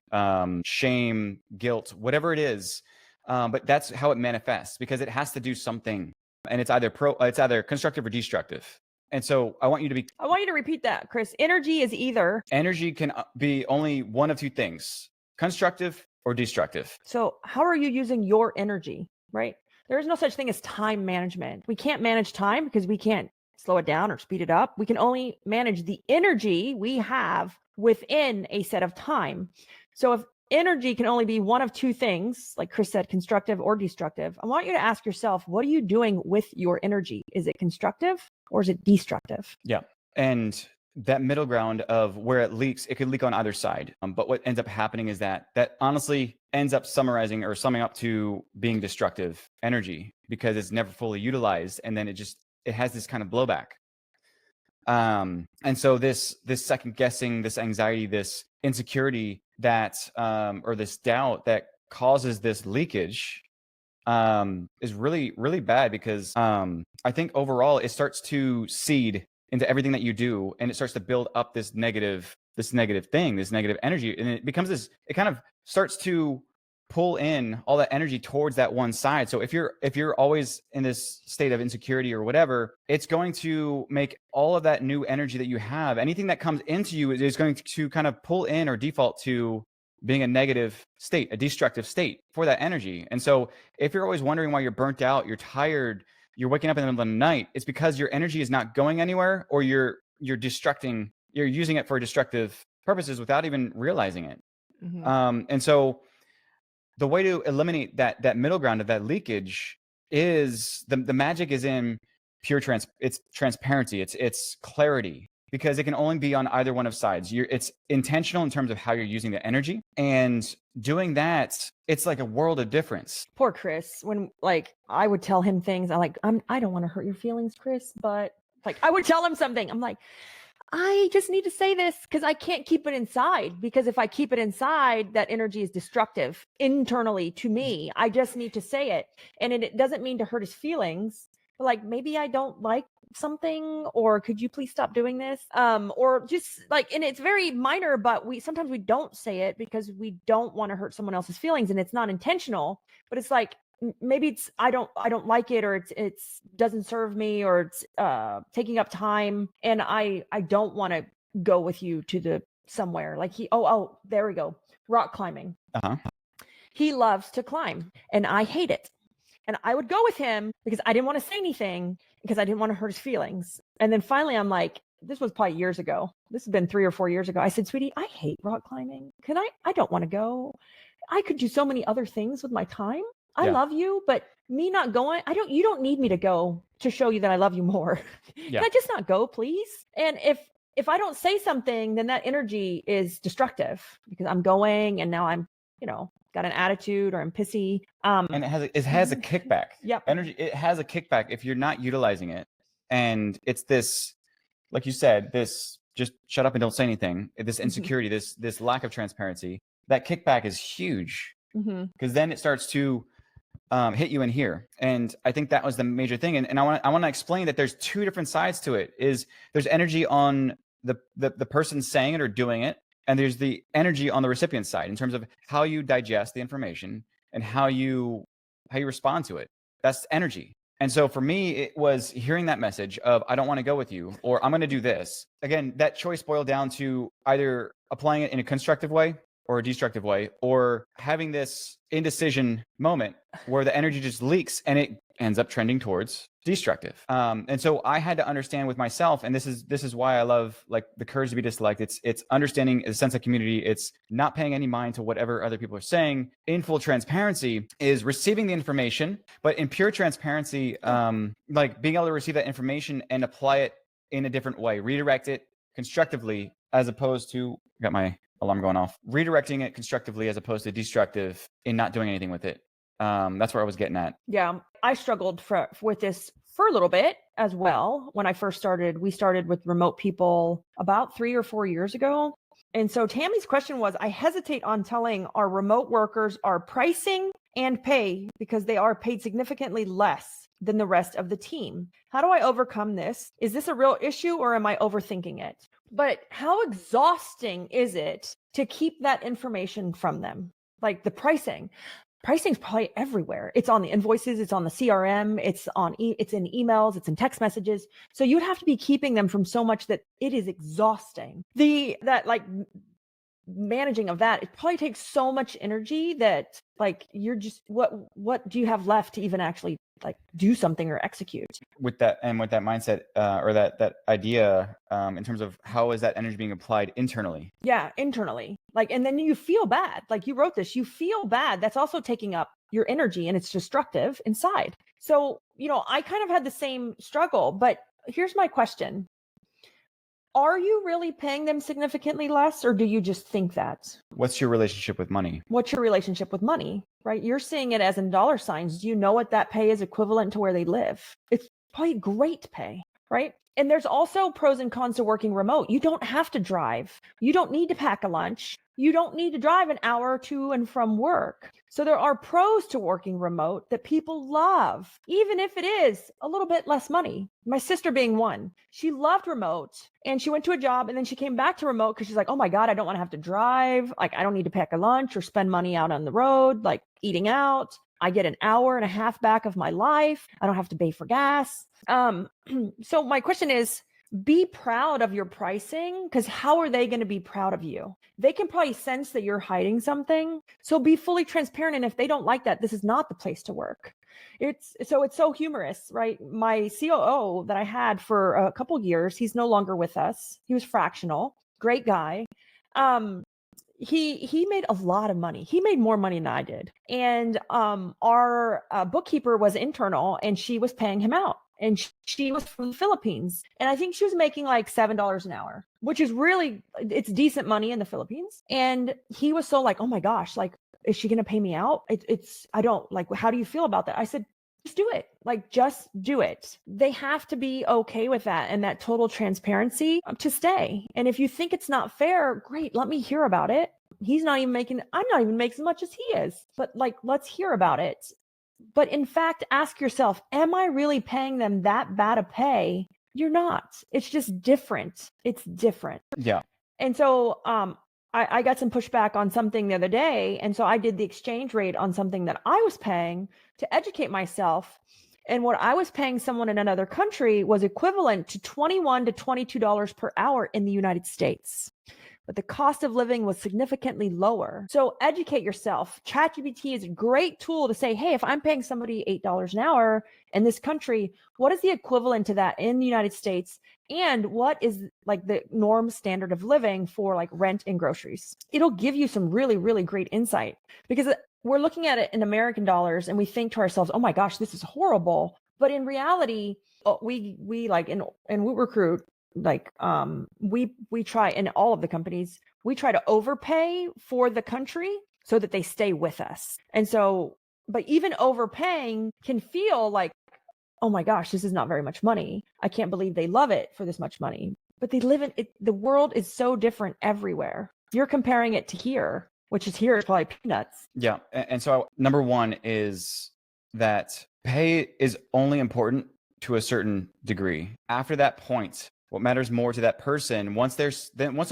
shame, guilt, whatever it is. But that's how it manifests, because it has to do something, and it's either constructive or destructive. And so I want you to repeat that, Chris. Energy can be only one of two things: constructive or destructive. So how are you using your energy, right? There is no such thing as time management. We can't manage time because we can't slow it down or speed it up. We can only manage the energy we have within a set of time. So if energy can only be one of two things, like Chris said, constructive or destructive, I want you to ask yourself, what are you doing with your energy? Is it constructive or is it destructive? Yeah. And that middle ground of where it leaks, it could leak on either side. But what ends up happening is that honestly ends up summing up to being destructive energy, because it's never fully utilized. And then it has this kind of blowback. And so this second guessing, this anxiety, this insecurity or this doubt that causes this leakage is really, really bad, because I think overall it starts to seed into everything that you do, and it starts to build up this negative energy, and it kind of starts to pull in all that energy towards that one side. So if you're always in this state of insecurity or whatever, it's going to make all of that new energy that you have, anything that comes into you is going to kind of pull in or default to being a negative state, a destructive state for that energy. And so if you're always wondering why you're burnt out, you're tired, you're waking up in the middle of the night, it's because your energy is not going anywhere, or you're using it for destructive purposes without even realizing it. Mm-hmm. And so the way to eliminate that middle ground of that leakage is the magic is in it's transparency, it's clarity, because it can only be on either one of sides. It's intentional in terms of how you're using the energy, and doing that, it's like a world of difference. Poor Chris. When I would tell him things, I don't want to hurt your feelings, Chris, but I would tell him something. I'm like, I just need to say this because I can't keep it inside, because if I keep it inside, that energy is destructive internally to me. I just need to say it. And it doesn't mean to hurt his feelings, but maybe I don't like something, or could you please stop doing this? Or just and it's very minor, but sometimes we don't say it because we don't want to hurt someone else's feelings, and it's not intentional, but it's maybe it's I don't like it, or it's doesn't serve me, or it's taking up time, and I don't want to go with you to somewhere. There we go, rock climbing. He loves to climb and I hate it, and I would go with him because I didn't want to say anything, because I didn't want to hurt his feelings. And then finally I'm like, this was probably years ago, this has been 3 or 4 years ago, I said, sweetie, I hate rock climbing. I don't want to go. I could do so many other things with my time. I love you, but me not going, you don't need me to go to show you that I love you more. Yeah. Can I just not go, please? And if I don't say something, then that energy is destructive, because I'm going and now I'm, got an attitude, or I'm pissy. And it has a kickback. Yep. Energy, it has a kickback if you're not utilizing it. And it's this, like you said, this just shut up and don't say anything, this insecurity, this lack of transparency, that kickback is huge, because then it starts to hit you in here. And I think that was the major thing. And I want to explain that there's two different sides to it. There's energy on the person saying it or doing it, and there's the energy on the recipient side in terms of how you digest the information and how you respond to it. That's energy. And so for me, it was hearing that message of, I don't want to go with you, or I'm going to do this. Again, that choice boiled down to either applying it in a constructive way or a destructive way, or having this indecision moment where the energy just leaks and it ends up trending towards destructive. And so I had to understand with myself, and this is why I love the courage to be disliked. It's understanding a sense of community. It's not paying any mind to whatever other people are saying. In full transparency is receiving the information, but in pure transparency, being able to receive that information and apply it in a different way, redirect it constructively, as opposed to, got my alarm going off, redirecting it constructively as opposed to destructive in not doing anything with it. That's where I was getting at. Yeah, I struggled with this for a little bit as well. When I first started, we started with remote people about 3 or 4 years ago. And so Tammy's question was, I hesitate on telling our remote workers our pricing and pay because they are paid significantly less than the rest of the team. How do I overcome this? Is this a real issue or am I overthinking it? But how exhausting is it to keep that information from them? Like the pricing. Pricing's probably everywhere. It's on the invoices, it's on the CRM, it's in emails, it's in text messages. So you'd have to be keeping them from so much that it is exhausting. Managing of that, it probably takes so much energy that like you're just what do you have left to even actually like do something or execute with that mindset or that idea in terms of how is that energy being applied internally? Yeah, internally. Like, and then you feel bad. Like you wrote this, you feel bad. That's also taking up your energy and it's destructive inside. So, I kind of had the same struggle, but here's my question. Are you really paying them significantly less, or do you just think that? What's your relationship with money? What's your relationship with money, right? You're seeing it as in dollar signs. Do you know what that pay is equivalent to where they live? It's probably great pay, right? And there's also pros and cons to working remote. You don't have to drive. You don't need to pack a lunch. You don't need to drive an hour to and from work. So there are pros to working remote that people love, even if it is a little bit less money. My sister being one, she loved remote and she went to a job and then she came back to remote because she's like, oh my God, I don't want to have to drive. Like, I don't need to pack a lunch or spend money out on the road, like eating out. I get an hour and a half back of my life. I don't have to pay for gas. So my question is, be proud of your pricing, because how are they going to be proud of you? They can probably sense that you're hiding something. So be fully transparent. And if they don't like that, this is not the place to work. It's so humorous, right? My COO that I had for a couple years, he's no longer with us. He was fractional, great guy. He made a lot of money. He made more money than I did. And our bookkeeper was internal and she was paying him out. And she was from the Philippines. And I think she was making like $7 an hour, which is it's decent money in the Philippines. And he was so like, oh my gosh, like, is she going to pay me out? I don't like, how do you feel about that? I said, just do it. Like, just do it. They have to be okay with that and that total transparency to stay. And if you think it's not fair, great, let me hear about it. I'm not even making as much as he is, but like, let's hear about it. But in fact, ask yourself, am I really paying them that bad a pay? You're not. It's just different. It's different. Yeah. And so I got some pushback on something the other day. And so I did the exchange rate on something that I was paying to educate myself. And what I was paying someone in another country was equivalent to $21 to $22 per hour in the United States. But the cost of living was significantly lower. So educate yourself. ChatGPT is a great tool to say, hey, if I'm paying somebody $8 an hour in this country, what is the equivalent to that in the United States? And what is like the norm standard of living for like rent and groceries? It'll give you some really, really great insight, because we're looking at it in American dollars and we think to ourselves, oh my gosh, this is horrible. But in reality, we like, and we recruit, like we try in all of the companies, we try to overpay for the country so that they stay with us. And so, but even overpaying can feel like, oh my gosh, this is not very much money. I can't believe they love it for this much money. But they live in it. The world is so different everywhere. You're comparing it to here, which is here is probably peanuts. Yeah. And so number one is that pay is only important to a certain degree. After that point, what matters more to that person, once their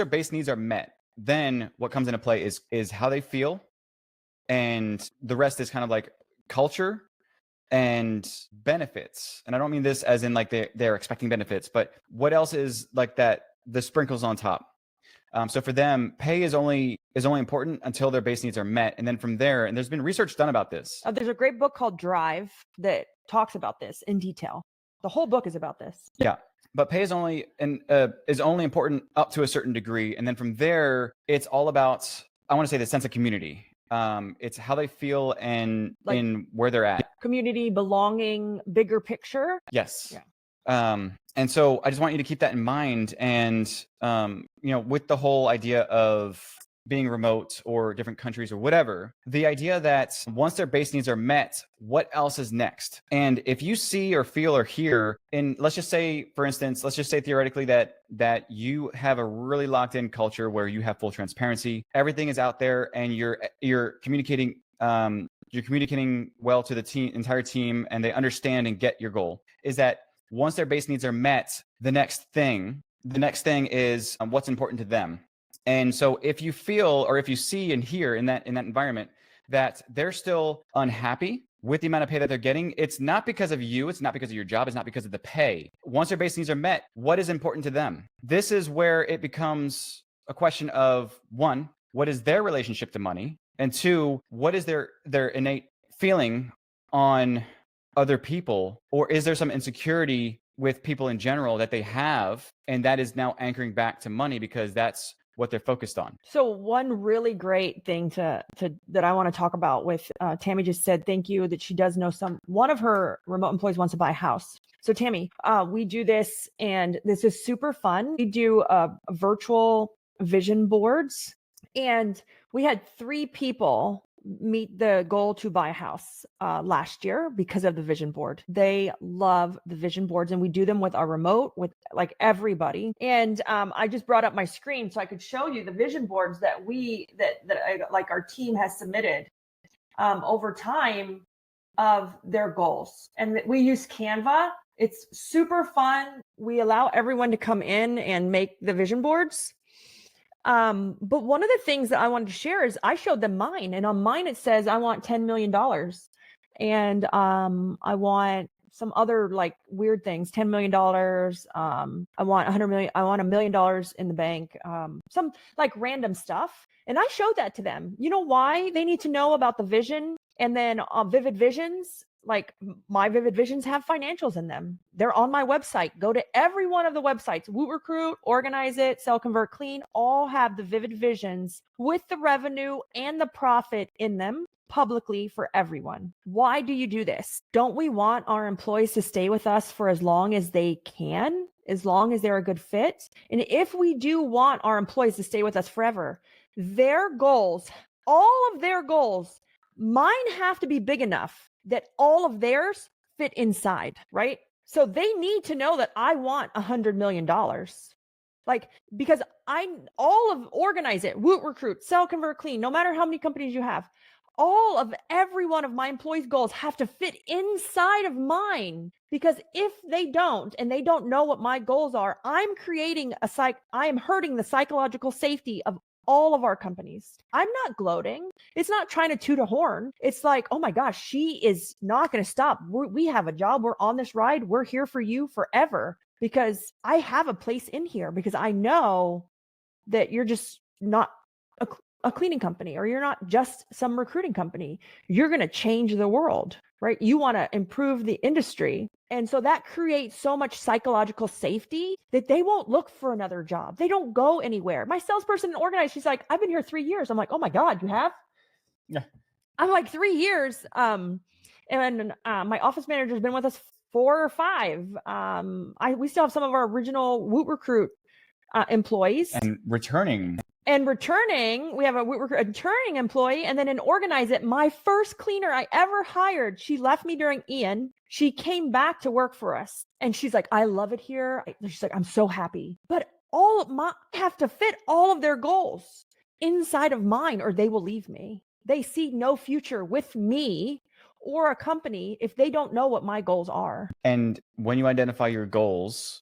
base needs are met, then what comes into play is how they feel, and the rest is kind of like culture and benefits. And I don't mean this as in like they're expecting benefits, but what else is like that, the sprinkles on top. So for them, pay is only important until their base needs are met, and then from there, and there's been research done about this. There's a great book called Drive that talks about this in detail. The whole book is about this. Yeah. But pay is only important up to a certain degree, and then from there, it's all about, I want to say, the sense of community. It's how they feel and like, in where they're at. Community, belonging, bigger picture. Yes. Yeah. And so I just want you to keep that in mind, and with the whole idea of being remote or different countries or whatever, the idea that once their base needs are met, what else is next? And if you see or feel or hear, and let's just say, for instance, let's just say theoretically that you have a really locked in culture where you have full transparency, everything is out there, and you're communicating well to the entire team, and they understand and get your goal, is that once their base needs are met, the next thing is what's important to them. And so if you feel or if you see and hear in that environment that they're still unhappy with the amount of pay that they're getting, it's not because of you, it's not because of your job, it's not because of the pay. Once their base needs are met, what is important to them? This is where it becomes a question of, one, what is their relationship to money? And two, what is their innate feeling on other people? Or is there some insecurity with people in general that they have, and that is now anchoring back to money because that's what they're focused on? So one really great thing that I want to talk about with Tammy just said, thank you, that she does know one of her remote employees wants to buy a house. So Tammy, we do this, and this is super fun. We do virtual vision boards, and we had 3 people meet the goal to buy a house last year because of the vision board. They love the vision boards, and we do them with our remote, with like everybody. And I just brought up my screen so I could show you the vision boards that our team has submitted over time of their goals. And we use Canva. It's super fun. We allow everyone to come in and make the vision boards. But one of the things that I wanted to share is I showed them mine, and on mine it says I want $10 million, and I want some other like weird things, $10 million. I want $100 million. I want $1 million in the bank. Some like random stuff, and I showed that to them. You know why they need to know about the vision? And then Vivid Visions, like my Vivid Visions have financials in them. They're on my website. Go to every one of the websites. Woot Recruit, Organize It, Sell, Convert, Clean, all have the Vivid Visions with the revenue and the profit in them publicly for everyone. Why do you do this? Don't we want our employees to stay with us for as long as they can, as long as they're a good fit? And if we do want our employees to stay with us forever, their goals, all of their goals, mine have to be big enough that all of theirs fit inside, right? So they need to know that I want $100 million. Like, because all of Organize It, Woot Recruit, Sell, Convert, Clean, no matter how many companies you have, every one of my employees' goals have to fit inside of mine. Because if they don't, and they don't know what my goals are, I am hurting the psychological safety of all of our companies. I'm not gloating. It's not trying to toot a horn. It's like, oh my gosh, she is not going to stop. We have a job. We're on this ride. We're here for you forever, because I have a place in here, because I know that you're just not a cleaning company, or you're not just some recruiting company. You're going to change the world, right? You want to improve the industry. And so that creates so much psychological safety that they won't look for another job. They don't go anywhere. My salesperson in Organize, she's like, I've been here 3 years. I'm like, oh my God, you have? Yeah. I'm like, 3 years. And my office manager's been with us 4 or 5. We still have some of our original Woot Recruit employees. And returning, we have a returning employee. And then in Organize It, my first cleaner I ever hired, she left me during Ian. She came back to work for us, and she's like, I love it here. She's like, I'm so happy. But I have to fit all of their goals inside of mine, or they will leave me. They see no future with me or a company if they don't know what my goals are. And when you identify your goals,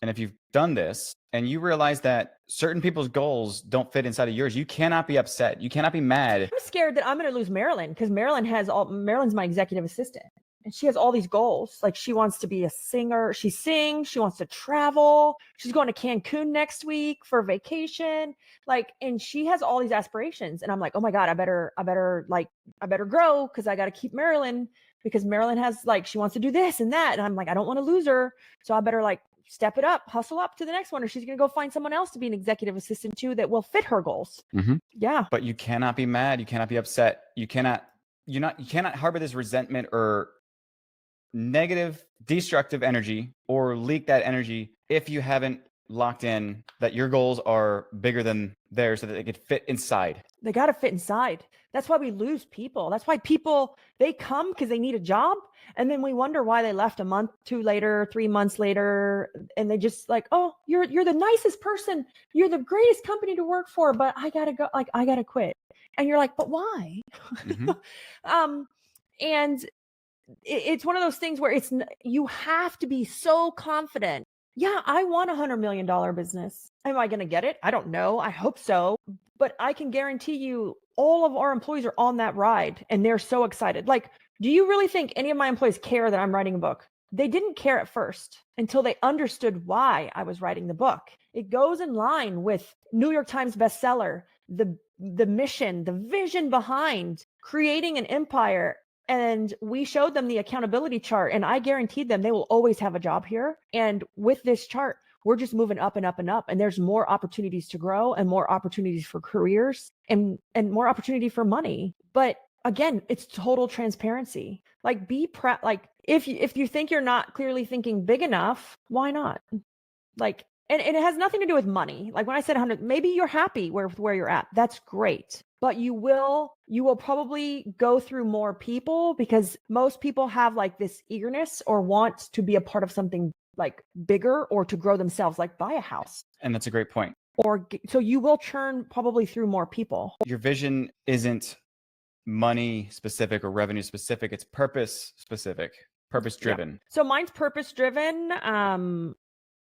and if you've done this and you realize that certain people's goals don't fit inside of yours, you cannot be upset. You cannot be mad. I'm scared that I'm going to lose Marilyn, because Marilyn's my executive assistant, and she has all these goals. Like, she wants to be a singer. She sings. She wants to travel. She's going to Cancun next week for vacation. Like, and she has all these aspirations. And I'm like, oh my God, I better grow, because I got to keep Marilyn, because Marilyn has she wants to do this and that. And I'm like, I don't want to lose her. So I better step it up, hustle up to the next one, or she's going to go find someone else to be an executive assistant too that will fit her goals. Mm-hmm. Yeah. But you cannot be mad. You cannot be upset. You cannot harbor this resentment or negative, destructive energy, or leak that energy if you haven't locked in, that your goals are bigger than theirs so that they could fit inside. They got to fit inside. That's why we lose people. That's why people, they come because they need a job. And then we wonder why they left a month, 2 later, 3 months later. And they just like, oh, you're the nicest person. You're the greatest company to work for, but I got to go, like, I got to quit. And you're like, but why? And it's one of those things where you have to be so confident. Yeah, I want $100 million business. Am I going to get it? I don't know. I hope so. But I can guarantee you all of our employees are on that ride and they're so excited. Like, do you really think any of my employees care that I'm writing a book? They didn't care at first until they understood why I was writing the book. It goes in line with New York Times bestseller, the mission, the vision behind creating an empire. And we showed them the accountability chart, and I guaranteed them they will always have a job here. And with this chart, we're just moving up and up and up. And there's more opportunities to grow and more opportunities for careers and more opportunity for money. But again, it's total transparency. Like, be proud. Like, if you think you're not clearly thinking big enough, why not? Like, and it has nothing to do with money. Like when I said 100, maybe you're happy where you're at. That's great. But you will probably go through more people because most people have like this eagerness or want to be a part of something like bigger or to grow themselves, like buy a house. And that's a great point. So you will churn probably through more people. Your vision isn't money specific or revenue specific. It's purpose specific, purpose driven. Yeah. So mine's purpose driven.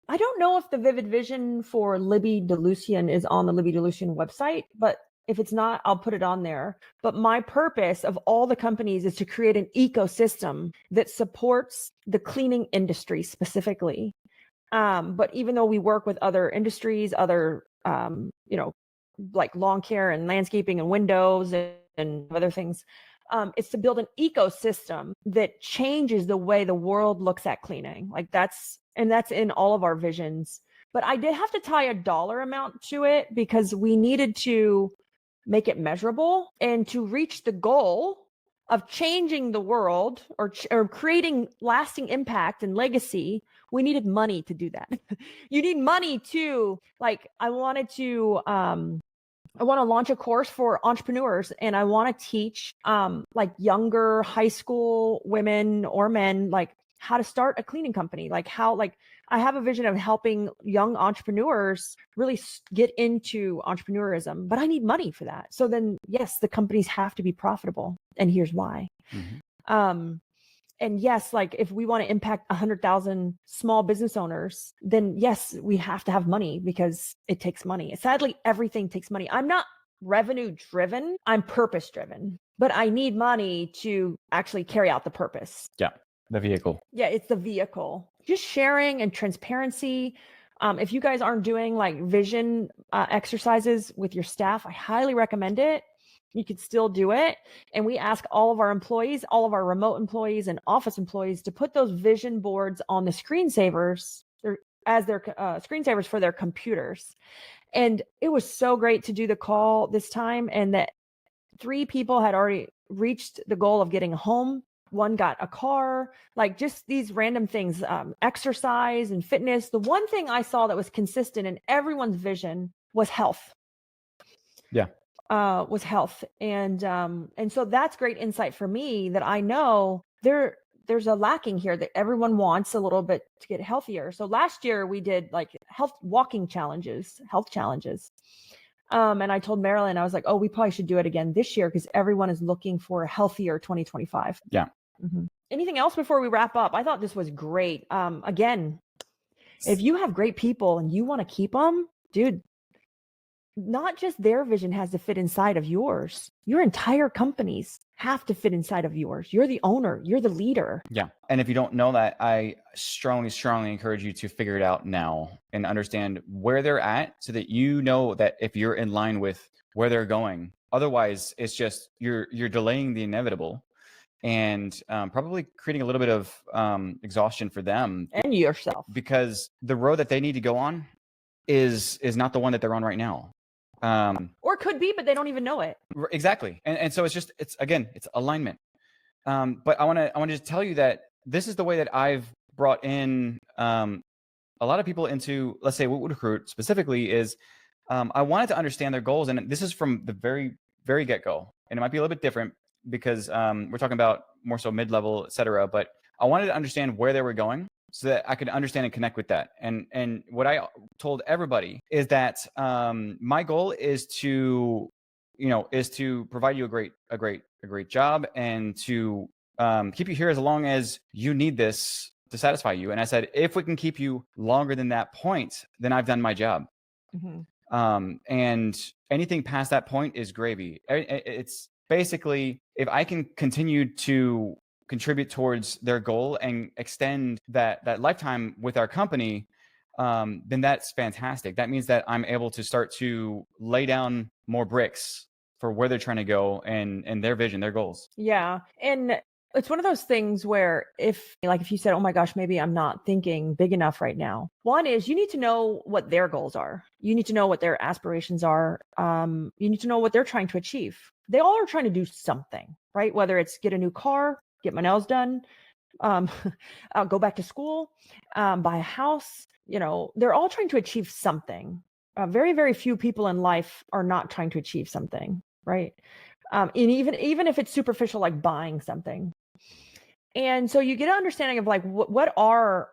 I don't know if the vivid vision for Libby DeLucian is on the Libby DeLucian website, but if it's not, I'll put it on there. But my purpose of all the companies is to create an ecosystem that supports the cleaning industry specifically. But even though we work with other industries, other, like lawn care and landscaping and windows and other things, it's to build an ecosystem that changes the way the world looks at cleaning. Like that's in all of our visions. But I did have to tie a dollar amount to it because we needed to make it measurable, and to reach the goal of changing the world or creating lasting impact and legacy, we needed money to do that. You need money to, like, I want to launch a course for entrepreneurs, and I want to teach like younger high school women or men like how to start a cleaning company, like how, like, I have a vision of helping young entrepreneurs really get into entrepreneurism, but I need money for that. So then, yes, the companies have to be profitable, and here's why. And yes, like if we want to impact 100,000 small business owners, then yes, we have to have money because it takes money. Sadly, everything takes money. I'm not revenue driven. I'm purpose driven, but I need money to actually carry out the purpose. Yeah. The vehicle. Yeah, it's the vehicle. Just sharing and transparency. If you guys aren't doing like vision exercises with your staff, I highly recommend it. You could still do it. And we ask all of our employees, all of our remote employees and office employees to put those vision boards on the screensavers as their screensavers for their computers. And it was so great to do the call this time, and that 3 people had already reached the goal of getting a home. 1 got a car, like just these random things, exercise and fitness. The one thing I saw that was consistent in everyone's vision was health. Yeah. Was health. And so that's great insight for me that I know there's a lacking here, that everyone wants a little bit to get healthier. So last year we did like health challenges. And I told Marilyn, I was like, oh, we probably should do it again this year because everyone is looking for a healthier 2025. Yeah. Anything else before we wrap up? I thought this was great. Again, if you have great people and you want to keep them, dude, not just their vision has to fit inside of yours. Your entire companies have to fit inside of yours. You're the owner. You're the leader. Yeah. And if you don't know that, I strongly encourage you to figure it out now and understand where they're at so that you know that if you're in line with where they're going. Otherwise, it's just you're delaying the inevitable and probably creating a little bit of exhaustion for them and yourself, because the road that they need to go on is not the one that they're on right now. Or could be, but they don't even know it. Exactly. And so it's alignment. But I want to just tell you that this is the way that I've brought in a lot of people into, let's say, what would recruit specifically is, I wanted to understand their goals. And this is from the very, very get-go. And it might be a little bit different because we're talking about more so mid-level, et cetera. But I wanted to understand where they were going so that I could understand and connect with that. And what I told everybody is that my goal is to, provide you a great job and to keep you here as long as you need this to satisfy you. And I said, if we can keep you longer than that point, then I've done my job. And anything past that point is gravy. It's basically, if I can continue to contribute towards their goal and extend that lifetime with our company, then that's fantastic. That means that I'm able to start to lay down more bricks for where they're trying to go and their vision, their goals. Yeah. And it's one of those things where if you said, oh my gosh, maybe I'm not thinking big enough right now. One is you need to know what their goals are. You need to know what their aspirations are. You need to know what they're trying to achieve. They all are trying to do something, right? Whether it's get a new car, get my nails done, go back to school, buy a house, they're all trying to achieve something. Very, very few people in life are not trying to achieve something, right? And even if it's superficial, like buying something. And so you get an understanding of like what are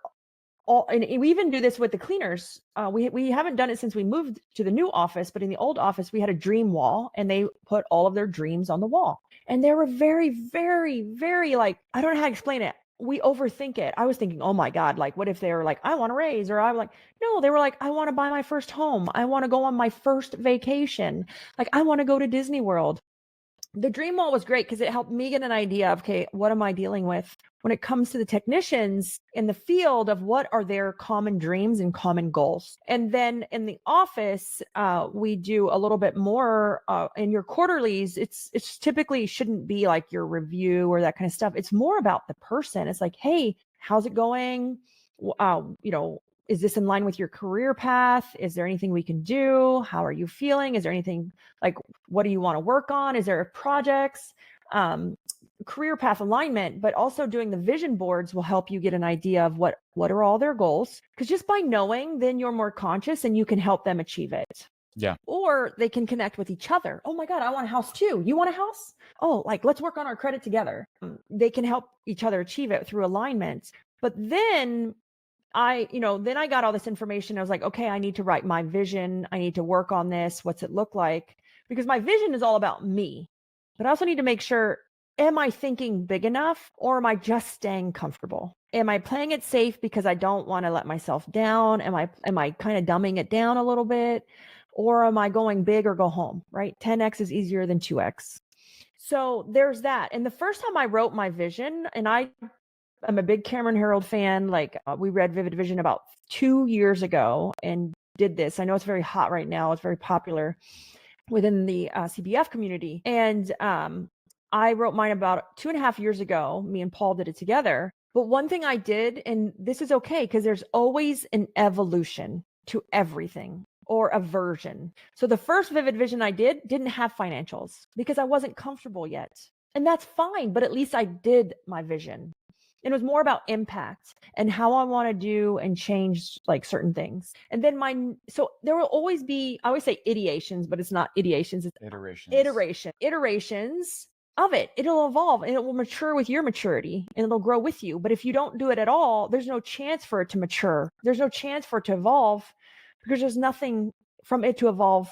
all, and we even do this with the cleaners. We haven't done it since we moved to the new office, but in the old office we had a dream wall, and they put all of their dreams on the wall. And they were very, very, very like, I don't know how to explain it. We overthink it. I was thinking, oh my God, like what if they were like, I want to raise, or I'm like, no, they were like, I want to buy my first home. I want to go on my first vacation. Like I want to go to Disney World. The dream wall was great because it helped me get an idea of, okay, what am I dealing with when it comes to the technicians in the field of what are their common dreams and common goals. And then in the office, we do a little bit more in your quarterlies. It's typically shouldn't be like your review or that kind of stuff. It's more about the person. It's like, hey, how's it going? Is this in line with your career path? Is there anything we can do? How are you feeling? Is there anything like, what do you want to work on? Is there projects, career path alignment, but also doing the vision boards will help you get an idea of what are all their goals. Because just by knowing, then you're more conscious and you can help them achieve it. Yeah. Or they can connect with each other. Oh my God, I want a house too. You want a house? Oh, like let's work on our credit together. They can help each other achieve it through alignment. But then I got all this information. I was like, okay, I need to write my vision. I need to work on this. What's it look like? Because my vision is all about me, but I also need to make sure, am I thinking big enough or am I just staying comfortable? Am I playing it safe because I don't want to let myself down? Am I kind of dumbing it down a little bit? Or am I going big or go home, right? 10X is easier than 2X. So there's that. And the first time I wrote my vision, and I'm a big Cameron Herold fan. Like we read Vivid Vision about 2 years ago and did this. I know it's very hot right now. It's very popular within the CBF community. And I wrote mine about 2.5 years ago. Me and Paul did it together. But one thing I did, and this is okay, because there's always an evolution to everything or a version. So the first Vivid Vision I didn't have financials because I wasn't comfortable yet. And that's fine, but at least I did my vision. It was more about impact and how I want to do and change like certain things. And then so there will always be, I always say ideations, but it's not ideations, it's iterations of it. It'll evolve and it will mature with your maturity and it'll grow with you. But if you don't do it at all, there's no chance for it to mature. There's no chance for it to evolve because there's nothing from it to evolve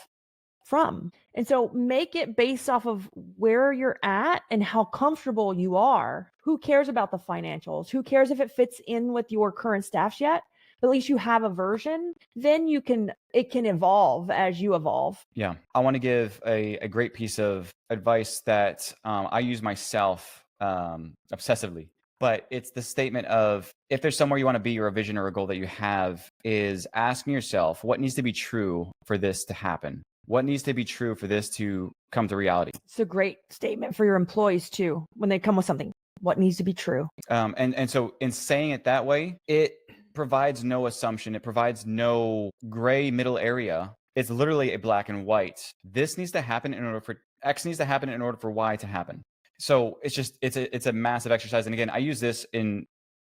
from. And so make it based off of where you're at and how comfortable you are. Who cares about the financials? Who cares if it fits in with your current staffs yet? But at least you have a version. Then it can evolve as you evolve. Yeah. I want to give a great piece of advice that I use myself obsessively. But it's the statement of, if there's somewhere you want to be or a vision or a goal that you have, is asking yourself, what needs to be true for this to happen? What needs to be true for this to come to reality? It's a great statement for your employees too, when they come with something. What needs to be true? And so in saying it that way, it provides no assumption. It provides no gray middle area. It's literally a black and white. This needs to happen in order for X needs to happen in order for Y to happen. So it's a massive exercise. And again, I use this in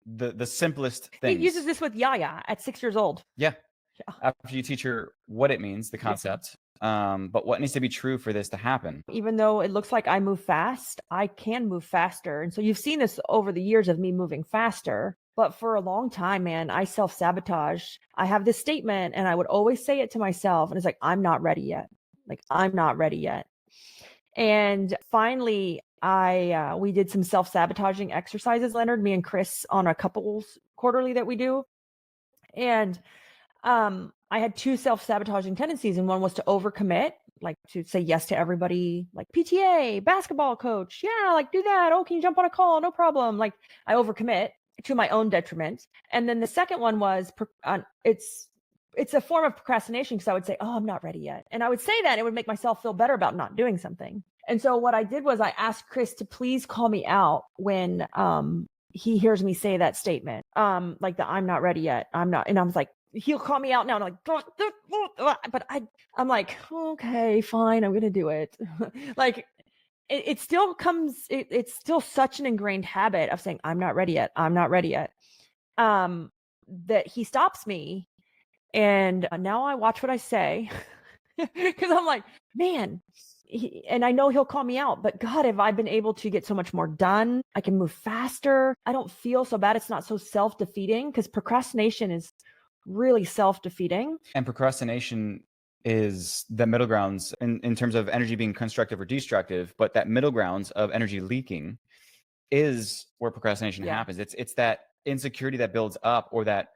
the simplest things. He uses this with Yaya at 6 years old. Yeah. After you teach her what it means, the concept, but what needs to be true for this to happen. Even though it looks like I move fast, I can move faster. And so you've seen this over the years of me moving faster. But for a long time, man, I self-sabotage. I have this statement and I would always say it to myself. And it's like, I'm not ready yet. Like, I'm not ready yet. And finally, we did some self-sabotaging exercises, Leonard, me and Chris, on a couples quarterly that we do. And I had two self-sabotaging tendencies, and one was to overcommit, like to say yes to everybody, like PTA, basketball coach. Yeah, like do that. Oh, can you jump on a call? No problem. Like I overcommit to my own detriment. And then the second one was it's a form of procrastination, because I would say, oh, I'm not ready yet. And I would say that, and it would make myself feel better about not doing something. And so what I did was I asked Chris to please call me out when he hears me say that statement, like the I'm not ready yet. I'm not. And I was like, he'll call me out now. And I'm like, but I'm like, okay, fine. I'm going to do it. Like it still comes, it's still such an ingrained habit of saying, I'm not ready yet. I'm not ready yet. That he stops me. And now I watch what I say, because I'm like, man, and I know he'll call me out, but God, have I been able to get so much more done? I can move faster. I don't feel so bad. It's not so self-defeating, because procrastination is really self-defeating. And procrastination is the middle grounds in terms of energy being constructive or destructive, but that middle grounds of energy leaking is where procrastination happens. It's that insecurity that builds up, or that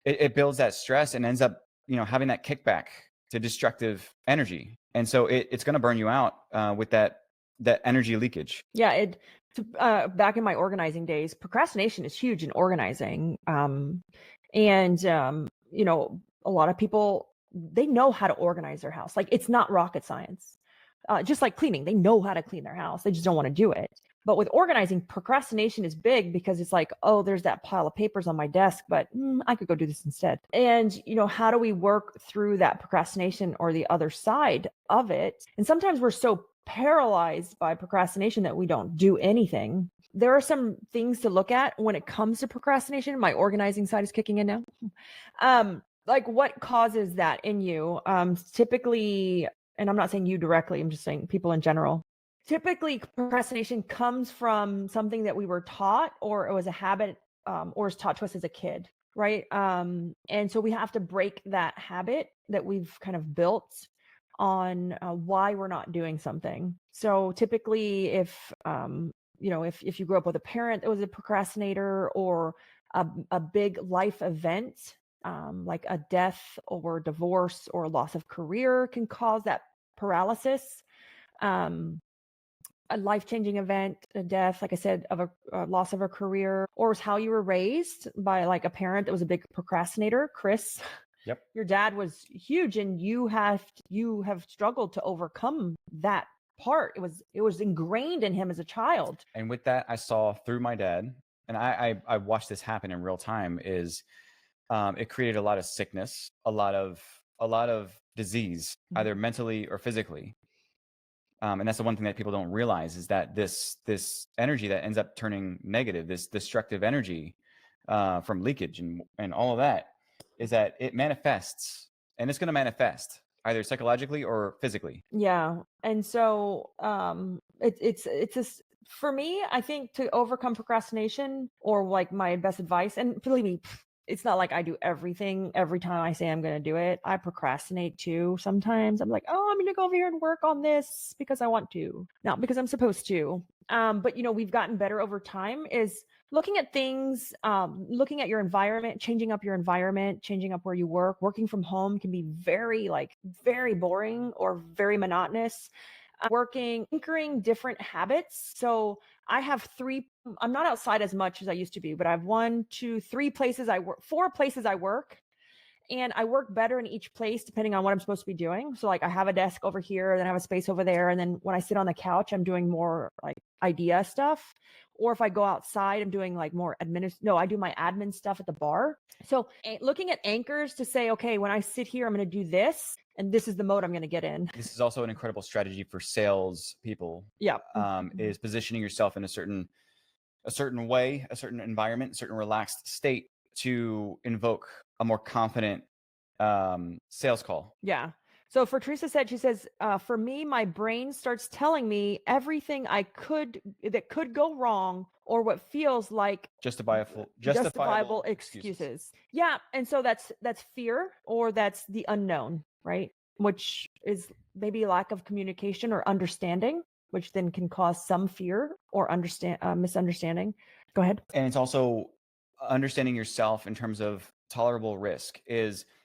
it builds that stress and ends up, having that kickback to destructive energy. And so it's going to burn you out with that energy leakage. Yeah. Back in my organizing days, procrastination is huge in organizing. A lot of people, they know how to organize their house. Like, it's not rocket science. Just like cleaning, they know how to clean their house. They just don't want to do it. But with organizing, procrastination is big, because it's like, oh, there's that pile of papers on my desk, but I could go do this instead. And, how do we work through that procrastination or the other side of it? And sometimes we're so paralyzed by procrastination that we don't do anything. There are some things to look at when it comes to procrastination. My organizing side is kicking in now. Like, what causes that in you? Typically, and I'm not saying you directly, I'm just saying people in general. Typically, procrastination comes from something that we were taught, or it was a habit, or was taught to us as a kid, right? And so we have to break that habit that we've kind of built on why we're not doing something. So typically, if you grew up with a parent that was a procrastinator, or a big life event, like a death or divorce or loss of career, can cause that paralysis. A life-changing event, a death, like I said, of a loss of a career, or was how you were raised by like a parent that was a big procrastinator. Chris, yep, your dad was huge, and you have struggled to overcome that part. It was ingrained in him as a child. And with that, I saw through my dad, and I watched this happen in real time, is it created a lot of sickness, a lot of disease, either mentally or physically. And that's the one thing that people don't realize, is that this energy that ends up turning negative, this destructive energy from leakage and all of that, is that it manifests, and it's going to manifest either psychologically or physically. Yeah. And so it's for me, I think, to overcome procrastination, or like my best advice, and believe me, it's not like I do everything every time I say I'm going to do it. I procrastinate too. Sometimes I'm like, oh, I'm going to go over here and work on this because I want to, not because I'm supposed to. But we've gotten better over time, is looking at things, looking at your environment, changing up your environment, changing up where you work. Working from home can be very boring or very monotonous. Anchoring different habits. So I have I'm not outside as much as I used to be, but I have 1, 2, 3 places I work, 4 places I work. And I work better in each place depending on what I'm supposed to be doing. So like, I have a desk over here, then I have a space over there. And then when I sit on the couch, I'm doing more like idea stuff. Or if I go outside, I'm doing like more I do my admin stuff at the bar. So looking at anchors to say, okay, when I sit here, I'm going to do this, and this is the mode I'm going to get in. This is also an incredible strategy for sales people. Yeah. Is positioning yourself in a certain a certain way, a certain environment, a certain relaxed state to invoke a more confident sales call. Yeah. So for Teresa said, she says, for me, my brain starts telling me everything that could go wrong, or what feels like justifiable excuses. Yeah. And so that's fear, or that's the unknown, right? Which is maybe lack of communication or understanding, which then can cause some fear or misunderstanding. Go ahead. And it's also understanding yourself in terms of tolerable risk.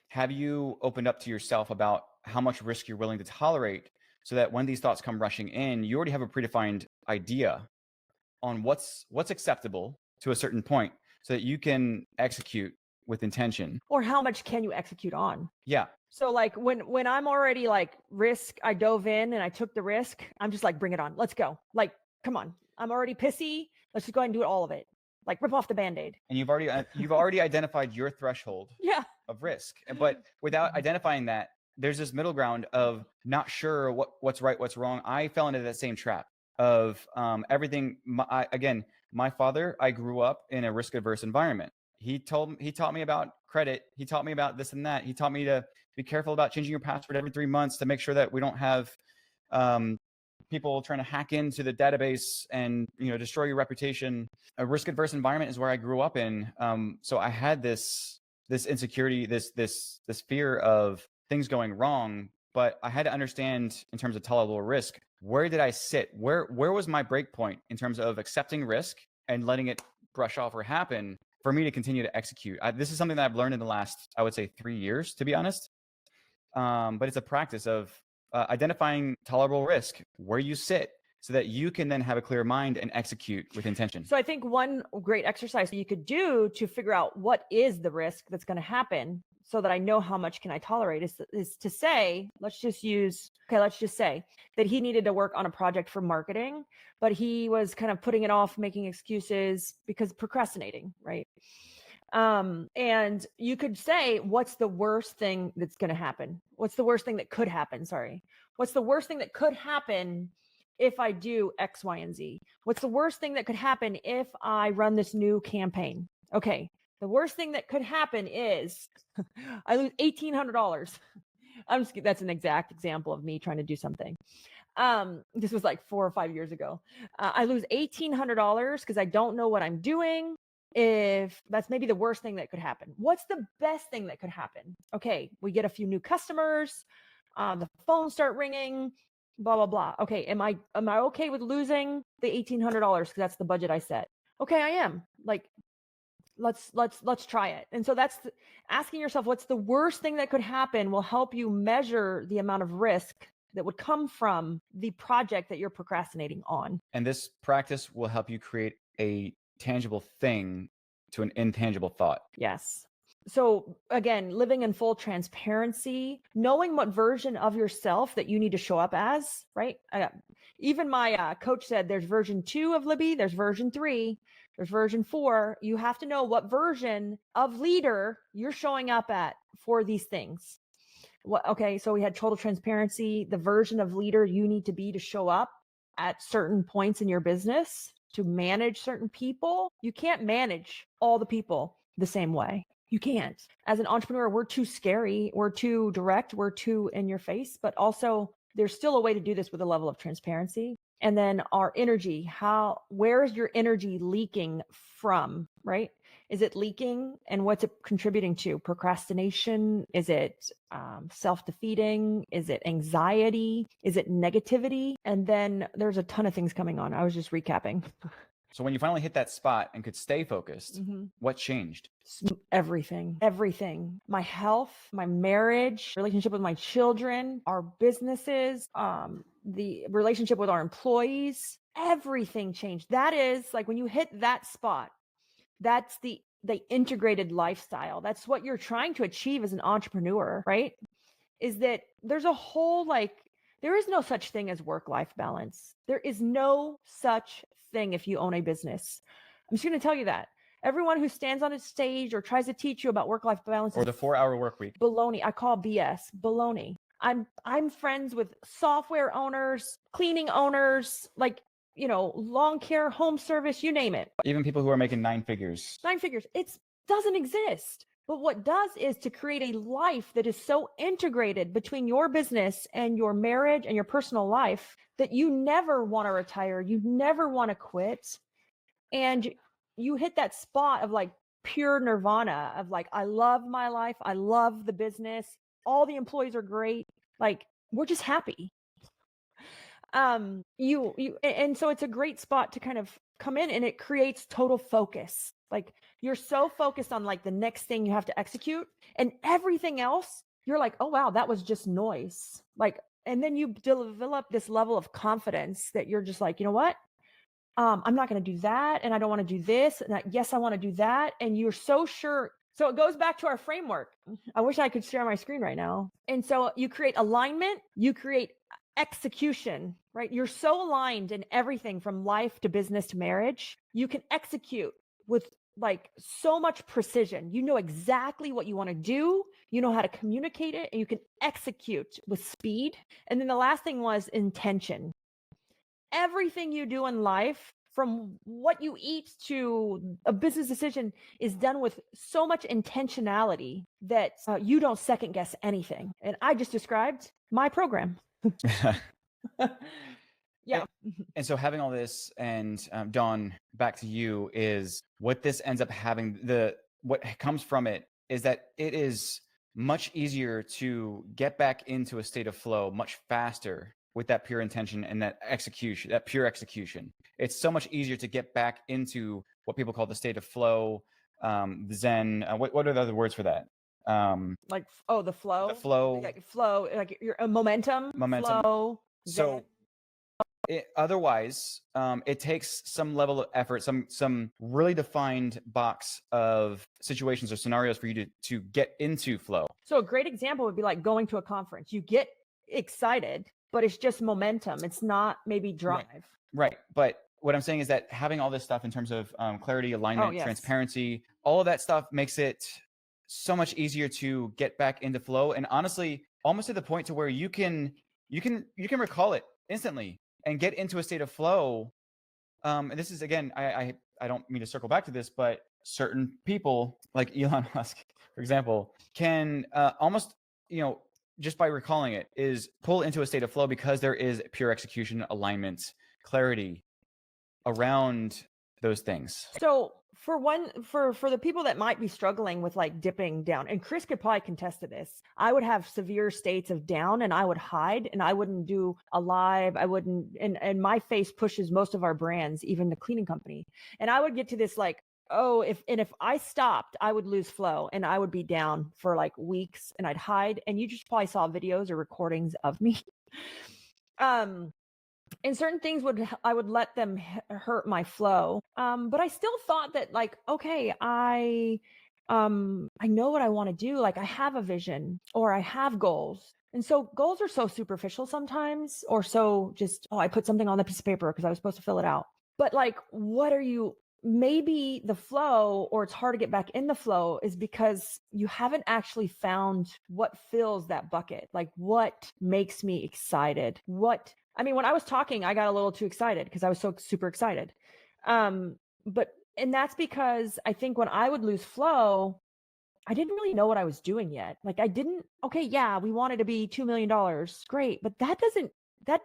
Have you opened up to yourself about how much risk you're willing to tolerate, so that when these thoughts come rushing in, you already have a predefined idea on what's acceptable to a certain point, so that you can execute with intention. Or how much can you execute on? Yeah. So like when I'm already like I dove in and I took the risk, I'm just like, bring it on. Let's go. Like, come on. I'm already pissy. Let's just go ahead and do all of it. Like, rip off the Band-Aid. And you've already identified your threshold of risk. But without identifying that, there's this middle ground of not sure what's right, what's wrong. I fell into that same trap of everything. My father, I grew up in a risk-averse environment. He taught me about credit. He taught me about this and that. He taught me to be careful about changing your password every 3 months to make sure that we don't have people trying to hack into the database and destroy your reputation. A risk-averse environment is where I grew up in. So I had this insecurity, this fear of things going wrong. But I had to understand, in terms of tolerable risk, where did I sit? Where was my break point in terms of accepting risk and letting it brush off or happen for me to continue to execute? This is something that I've learned in the last, I would say, 3 years, to be honest. But it's a practice of identifying tolerable risk, where you sit, so that you can then have a clear mind and execute with intention. So I think one great exercise you could do to figure out what is the risk that's going to happen, so that I know how much can I tolerate, is to say, let's just say that he needed to work on a project for marketing, but he was kind of putting it off, making excuses because procrastinating, right? And you could say, what's the worst thing that's going to happen? What's the worst thing that could happen? Sorry. What's the worst thing that could happen if I do X, Y, and Z? What's the worst thing that could happen if I run this new campaign? Okay. The worst thing that could happen is I lose $1,800. I'm just kidding. That's an exact example of me trying to do something. This was like 4 or 5 years ago. I lose $1,800 because I don't know what I'm doing. If that's maybe the worst thing that could happen, what's the best thing that could happen? Okay, we get a few new customers, the phones start ringing, blah blah blah. Okay, am I okay with losing the $1,800 because that's the budget I set? Okay, I am. Like, let's try it. And so that's asking yourself, what's the worst thing that could happen, will help you measure the amount of risk that would come from the project that you're procrastinating on. And this practice will help you create a tangible thing to an intangible thought. Yes. So again, living in full transparency, knowing what version of yourself that you need to show up as, right? Even my coach said there's version 2 of Libby, there's version 3, there's version 4. You have to know what version of leader you're showing up at for these things. Okay, so we had total transparency, the version of leader you need to be to show up at certain points in your business, to manage certain people. You can't manage all the people the same way. You can't. As an entrepreneur, we're too scary, we're too direct, we're too in your face, but also there's still a way to do this with a level of transparency. And then our energy, where is your energy leaking from, right? Is it leaking, and what's it contributing to? Procrastination? Is it self-defeating? Is it anxiety? Is it negativity? And then there's a ton of things coming on. I was just recapping. So when you finally hit that spot and could stay focused, what changed? Everything. My health, my marriage, relationship with my children, our businesses, the relationship with our employees, everything changed. That is like when you hit that spot, that's the integrated lifestyle. That's what you're trying to achieve as an entrepreneur, right? Is that there's a whole, there is no such thing as work-life balance. There is no such thing if you own a business. I'm just going to tell you that. Everyone who stands on a stage or tries to teach you about work-life balance or the 4-hour work week, baloney. I call BS baloney. I'm friends with software owners, cleaning owners, like long care, home service, you name it. Even people who are making 9 figures. 9 figures. It doesn't exist. But what does is to create a life that is so integrated between your business and your marriage and your personal life that you never want to retire. You never want to quit. And you hit that spot of like pure nirvana of like, I love my life. I love the business. All the employees are great. Like, we're just happy. And so it's a great spot to kind of come in, and it creates total focus. Like, you're so focused on like the next thing you have to execute, and everything else, you're like, oh wow, that was just noise. Like, and then you develop this level of confidence that you're just like, you know what? I'm not going to do that. And I don't want to do this. And yes, I want to do that. And you're so sure. So it goes back to our framework. I wish I could share my screen right now. And so you create alignment, you create execution, right? You're so aligned in everything from life to business to marriage. You can execute with like so much precision. You know exactly what you want to do. You know how to communicate it, and you can execute with speed. And then the last thing was intention. Everything you do in life, from what you eat to a business decision, is done with so much intentionality that you don't second guess anything. And I just described my program. Yeah. And so having all this, and Dawn, back to you, is what this ends up having, what comes from it is that it is much easier to get back into a state of flow much faster with that pure intention and that execution, that pure execution. It's so much easier to get back into what people call the state of flow, Zen. What are the other words for that? The flow. The flow. Flow, like your momentum. Flow. So otherwise, it takes some level of effort, some really defined box of situations or scenarios for you to get into flow. So a great example would be like going to a conference. You get excited, but it's just momentum. It's not maybe drive. Right. But what I'm saying is that having all this stuff in terms of clarity, alignment, transparency, all of that stuff makes it so much easier to get back into flow. And honestly, almost to the point to where you can recall it instantly and get into a state of flow. And this is, again, I don't mean to circle back to this, but certain people like Elon Musk, for example, can almost, just by recalling it, is pull into a state of flow because there is pure execution, alignment, clarity around those things. So for the people that might be struggling with like dipping down, and Chris could probably contest to this, I would have severe states of down and I would hide and I wouldn't do a live. I wouldn't, and my face pushes most of our brands, even the cleaning company. And I would get to this like, oh, if I stopped, I would lose flow and I would be down for like weeks and I'd hide. And you just probably saw videos or recordings of me. And certain things I would let them hurt my flow. But I still thought that like, okay, I know what I want to do. Like I have a vision or I have goals. And so goals are so superficial sometimes, or so just, I put something on the piece of paper because I was supposed to fill it out. But like, maybe the flow, or it's hard to get back in the flow, is because you haven't actually found what fills that bucket. Like what makes me excited? When I was talking, I got a little too excited because I was so super excited. And that's because I think when I would lose flow, I didn't really know what I was doing yet. Like we wanted to be $2 million. Great. But that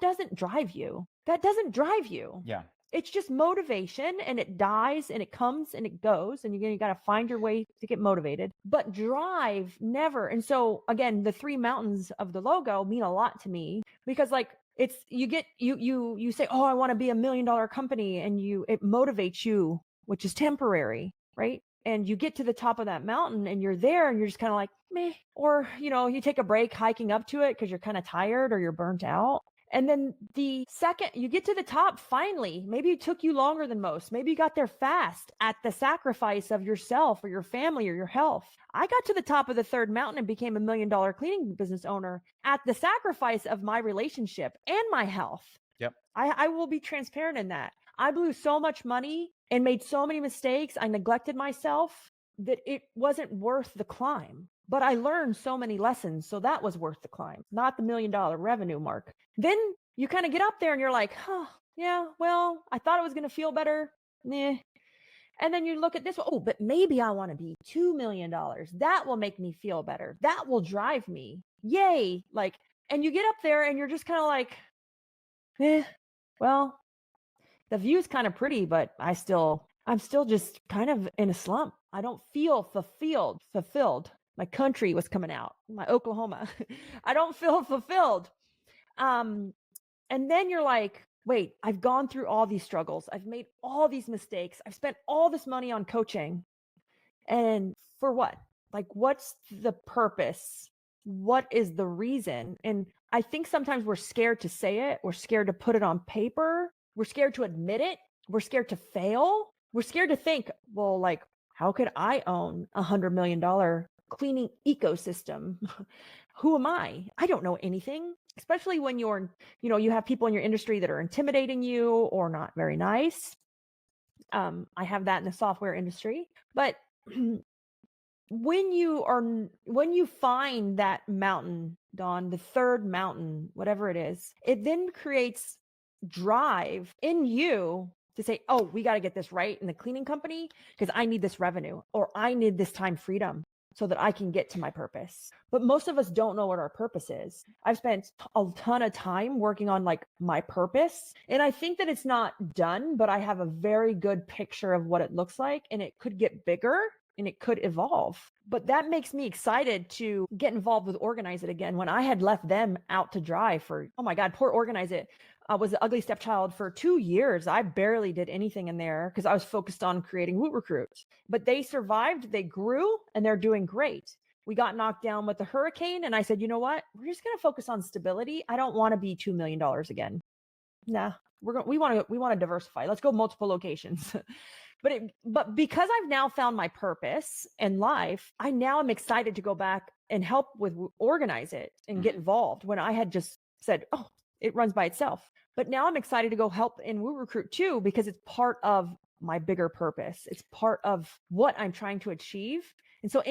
doesn't drive you. That doesn't drive you. Yeah. It's just motivation, and it dies and it comes and it goes, and you got to find your way to get motivated, but drive never. And so again, the 3 mountains of the logo mean a lot to me because like you say, oh, I want to be $1 million company, and it motivates you, which is temporary, right? And you get to the top of that mountain and you're there and you're just kind of like, meh, or, you take a break hiking up to it because you're kind of tired or you're burnt out. And then the second you get to the top, finally, maybe it took you longer than most. Maybe you got there fast at the sacrifice of yourself or your family or your health. I got to the top of the 3rd mountain and became $1 million cleaning business owner at the sacrifice of my relationship and my health. Yep. I will be transparent in that. I blew so much money and made so many mistakes. I neglected myself that it wasn't worth the climb. But I learned so many lessons, so that was worth the climb, not the $1 million revenue mark. Then you kind of get up there and you're like, yeah, well, I thought it was going to feel better. Nah. And then you look at this, oh, but maybe I want to be $2 million. That will make me feel better. That will drive me. Yay. Like, and you get up there and you're just kind of like, well, the view's kind of pretty, but I'm still just kind of in a slump. I don't feel fulfilled. My country was coming out, my Oklahoma. I don't feel fulfilled. And then you're like, wait, I've gone through all these struggles. I've made all these mistakes. I've spent all this money on coaching. And for what? Like, what's the purpose? What is the reason? And I think sometimes we're scared to say it. We're scared to put it on paper. We're scared to admit it. We're scared to fail. We're scared to think, well, like, how could I own $100 million cleaning ecosystem? Who am I? I don't know anything, especially when you're, you have people in your industry that are intimidating you or not very nice. I have that in the software industry, but when you find that mountain, Dawn, the third mountain, whatever it is, it then creates drive in you to say, oh, we got to get this right in the cleaning company because I need this revenue or I need this time freedom so that I can get to my purpose. But most of us don't know what our purpose is. I've spent a ton of time working on like my purpose, and I think that it's not done, but I have a very good picture of what it looks like, and it could get bigger and it could evolve. But that makes me excited to get involved with Organize It again. When I had left them out to dry for, oh my God, poor Organize It was the ugly stepchild for 2 years. I barely did anything in there because I was focused on creating Woot Recruit. But they survived, they grew, and they're doing great. We got knocked down with the hurricane, and I said, you know what? We're just going to focus on stability. I don't want to be $2 million again. Nah, we want to diversify. Let's go multiple locations. But because I've now found my purpose in life, I now am excited to go back and help with Organize It and get involved when I had just said, oh, it runs by itself. But now I'm excited to go help in Woo Recruit too, because it's part of my bigger purpose. It's part of what I'm trying to achieve. And so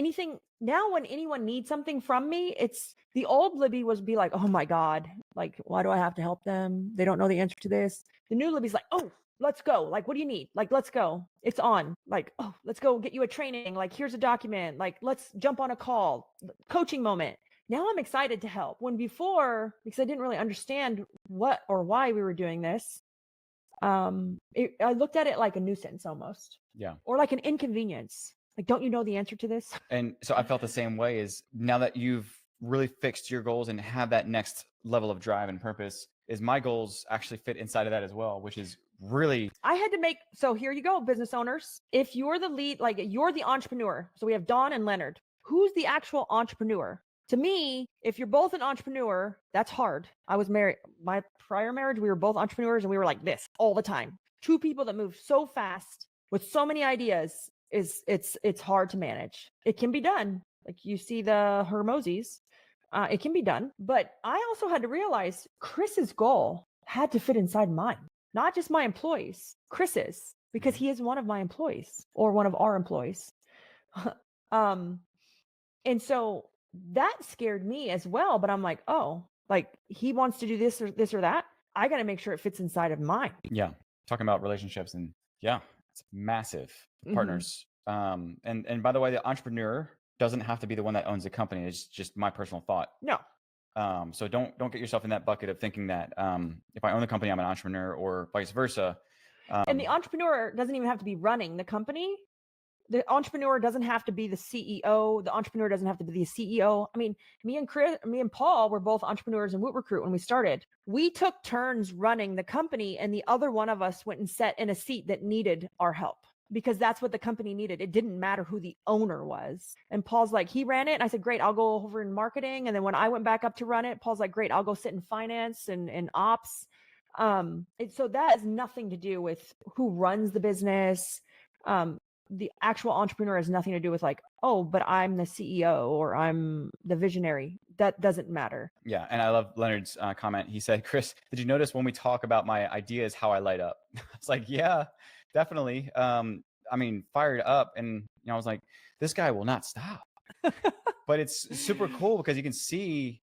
now when anyone needs something from me, it's the old Libby was be like, oh my God, like, why do I have to help them? They don't know the answer to this. The new Libby's like, oh, let's go. Like, what do you need? Like, let's go. It's on. Like, oh, let's go get you a training. Like, here's a document. Like, let's jump on a call. Coaching moment. Now I'm excited to help. When before, because I didn't really understand what or why we were doing this, I looked at it like a nuisance almost. Yeah. Or like an inconvenience. Like, don't you know the answer to this? And so I felt the same way. Is now that you've really fixed your goals and have that next level of drive and purpose, is my goals actually fit inside of that as well, which is really, I had to make, so here you go, business owners. If you're the lead, like you're the entrepreneur. So we have Dawn and Leonard. Who's the actual entrepreneur? To me, if you're both an entrepreneur, that's hard. I was married, my prior marriage, we were both entrepreneurs and we were like this all the time. Two people that move so fast with so many ideas it's hard to manage. It can be done. Like you see the Hermoses, it can be done. But I also had to realize Chris's goal had to fit inside mine, not just my employees, Chris's, because he is one of my employees or one of our employees. And so that scared me as well. But I'm like, oh, like he wants to do this or that. I got to make sure it fits inside of mine. Yeah. Talking about relationships and yeah, it's massive. Partners. And by the way, the entrepreneur doesn't have to be the one that owns the company. It's just my personal thought. No. So don't get yourself in that bucket of thinking that if I own the company, I'm an entrepreneur or vice versa. And the entrepreneur doesn't even have to be running the company. The entrepreneur doesn't have to be the CEO. The entrepreneur doesn't have to be the CEO. I mean, me and Paul were both entrepreneurs in Woot Recruit when we started. We took turns running the company, and the other one of us went and sat in a seat that needed our help because that's what the company needed. It didn't matter who the owner was. And Paul's like, he ran it. And I said, great, I'll go over in marketing. And then when I went back up to run it, Paul's like, great, I'll go sit in finance and ops. So that has nothing to do with who runs the business. The actual entrepreneur has nothing to do with like, oh, but I'm the CEO or I'm the visionary. That doesn't matter. Yeah. And I love Leonard's comment. He said, Chris, did you notice when we talk about my ideas, how I light up? It's like, yeah, definitely. I mean, fired up. And I was like, this guy will not stop. But it's super cool because you can see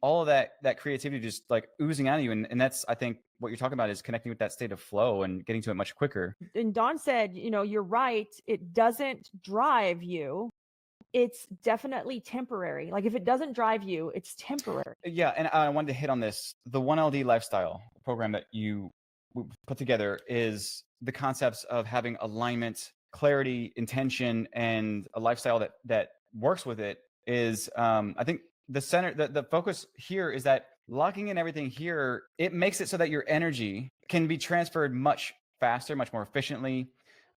all of that creativity just like oozing out of you. And that's, I think what you're talking about is connecting with that state of flow and getting to it much quicker. And Dawn said, you're right. It doesn't drive you. It's definitely temporary. Like if it doesn't drive you, it's temporary. Yeah. And I wanted to hit on this. The 1LD lifestyle program that you put together is the concepts of having alignment, clarity, intention, and a lifestyle that works with it is, I think the focus here is that locking in everything here, it makes it so that your energy can be transferred much faster, much more efficiently.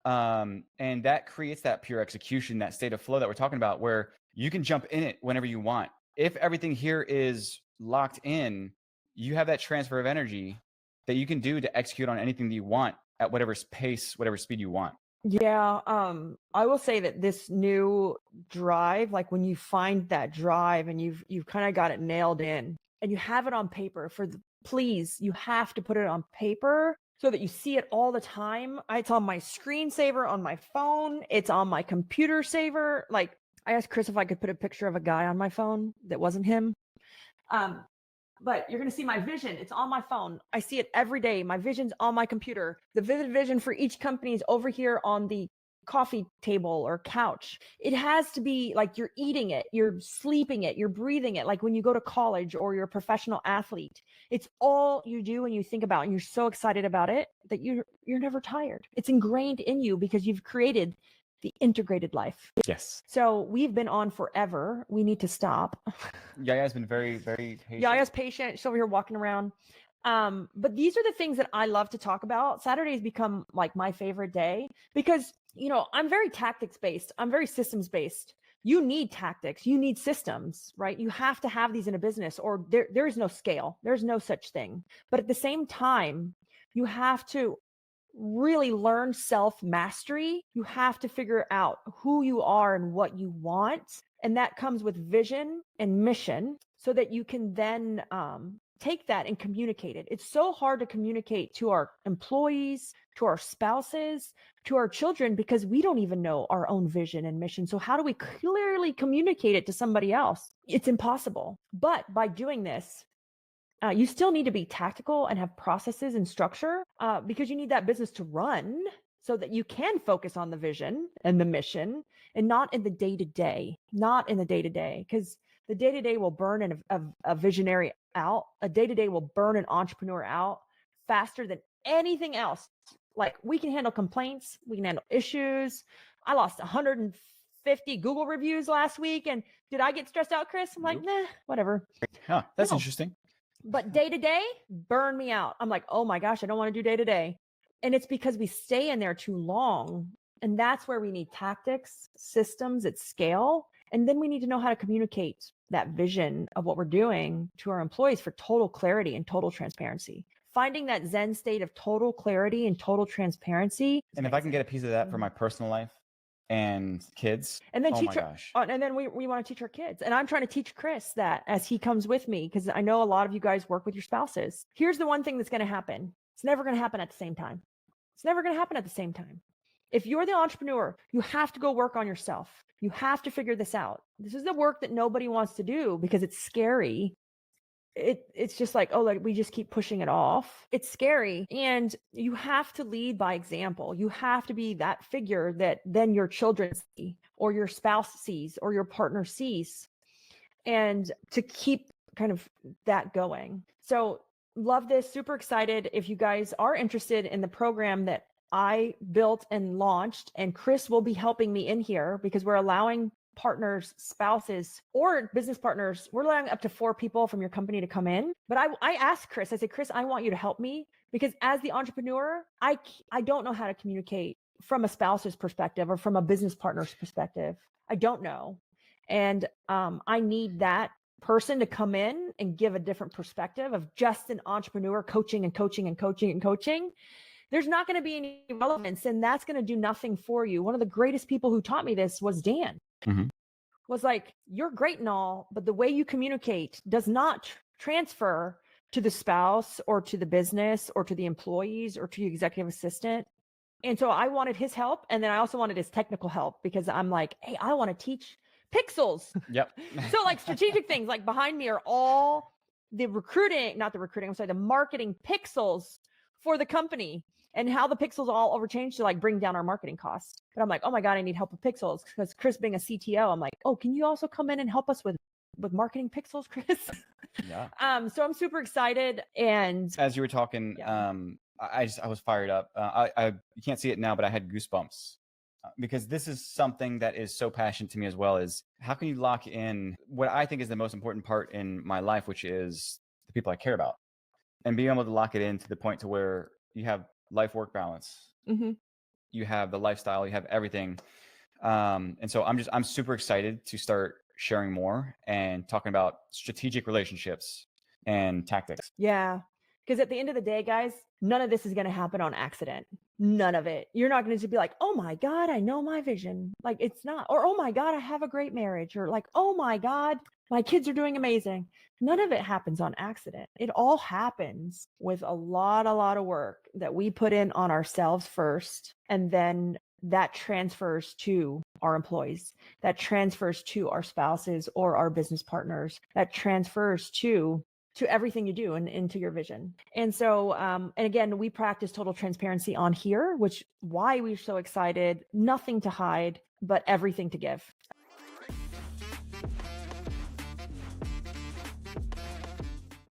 And that creates that pure execution, that state of flow that we're talking about, where you can jump in it whenever you want. If everything here is locked in, you have that transfer of energy that you can do to execute on anything that you want at whatever pace, whatever speed you want. Yeah. I will say that this new drive, like when you find that drive and you've kind of got it nailed in and you have it on paper please, you have to put it on paper so that you see it all the time. It's on my screensaver on my phone. It's on my computer saver. Like I asked Chris if I could put a picture of a guy on my phone that wasn't him. But you're going to see my vision. It's on my phone. I see it every day. My vision's on my computer. The vivid vision for each company is over here on the coffee table or couch. It has to be like you're eating it, you're sleeping it, you're breathing it. Like when you go to college or you're a professional athlete, it's all you do and you think about, and you're so excited about it that you're never tired. It's ingrained in you because you've created the integrated life. Yes. So we've been on forever. We need to stop. Yaya's been very, very patient. Yaya's patient. She's over here walking around. But these are the things that I love to talk about. Saturdays become like my favorite day because, I'm very tactics based. I'm very systems based. You need tactics. You need systems, right? You have to have these in a business or there is no scale. There's no such thing. But at the same time, you have to really learn self-mastery. You have to figure out who you are and what you want. And that comes with vision and mission so that you can then take that and communicate it. It's so hard to communicate to our employees, to our spouses, to our children, because we don't even know our own vision and mission. So how do we clearly communicate it to somebody else? It's impossible. But by doing this, you still need to be tactical and have processes and structure because you need that business to run so that you can focus on the vision and the mission and not in the day-to-day, because the day-to-day will burn a visionary out. A day-to-day will burn an entrepreneur out faster than anything else. Like we can handle complaints, we can handle issues. I lost 150 Google reviews last week. And did I get stressed out, Chris? I'm like, nah, whatever. Huh, that's interesting. But day to day, burn me out. I'm like, oh my gosh, I don't want to do day to day. And it's because we stay in there too long. And that's where we need tactics, systems at scale. And then we need to know how to communicate that vision of what we're doing to our employees for total clarity and total transparency. Finding that Zen state of total clarity and total transparency. And if I can get a piece of that for my personal life and kids, and then gosh. And then we want to teach our kids. And I'm trying to teach Chris that as he comes with me, because I know a lot of you guys work with your spouses. Here's the one thing that's going to happen. It's never going to happen at the same time. It's never going to happen at the same time. If you're the entrepreneur, you have to go work on yourself. You have to figure this out. This is the work that nobody wants to do because it's scary. It's just like, we just keep pushing it off. It's scary. And you have to lead by example. You have to be that figure that then your children see, or your spouse sees, or your partner sees, and to keep kind of that going. So love this. Super excited. If you guys are interested in the program that I built and launched, and Chris will be helping me in here because we're allowing partners, spouses, or business partners, we're allowing up to 4 people from your company to come in. But I asked Chris, I said, Chris, I want you to help me because as the entrepreneur, I don't know how to communicate from a spouse's perspective or from a business partner's perspective. I don't know. And I need that person to come in and give a different perspective of just an entrepreneur coaching and coaching and coaching and coaching. There's not going to be any relevance, and that's going to do nothing for you. One of the greatest people who taught me this was Dan. Mm-hmm. Was like, you're great and all, but the way you communicate does not transfer to the spouse or to the business or to the employees or to the executive assistant. And so I wanted his help. And then I also wanted his technical help because I'm like, hey, I want to teach pixels. Yep. So like strategic things like behind me are all the marketing pixels for the company and how the pixels all overchanged to like bring down our marketing costs. But I'm like, oh my God, I need help with pixels, because Chris being a CTO, I'm like, oh, can you also come in and help us with marketing pixels, Chris? Yeah. So I'm super excited. And as you were talking, I was fired up. You can't see it now, but I had goosebumps because this is something that is so passionate to me as well. Is how can you lock in what I think is the most important part in my life, which is the people I care about, and being able to lock it in to the point to where you have life-work balance, you have the lifestyle, you have everything. And so I'm super excited to start sharing more and talking about strategic relationships and tactics. Yeah. Because at the end of the day, guys, none of this is going to happen on accident. None of it. You're not going to just be like, oh my God, I know my vision. Like, it's not. Or, oh my God, I have a great marriage. Or like, oh my God, my kids are doing amazing. None of it happens on accident. It all happens with a lot of work that we put in on ourselves first. And then that transfers to our employees, that transfers to our spouses or our business partners, that transfers to everything you do and into your vision. And so, and again, we practice total transparency on here, which why we're so excited, nothing to hide, but everything to give.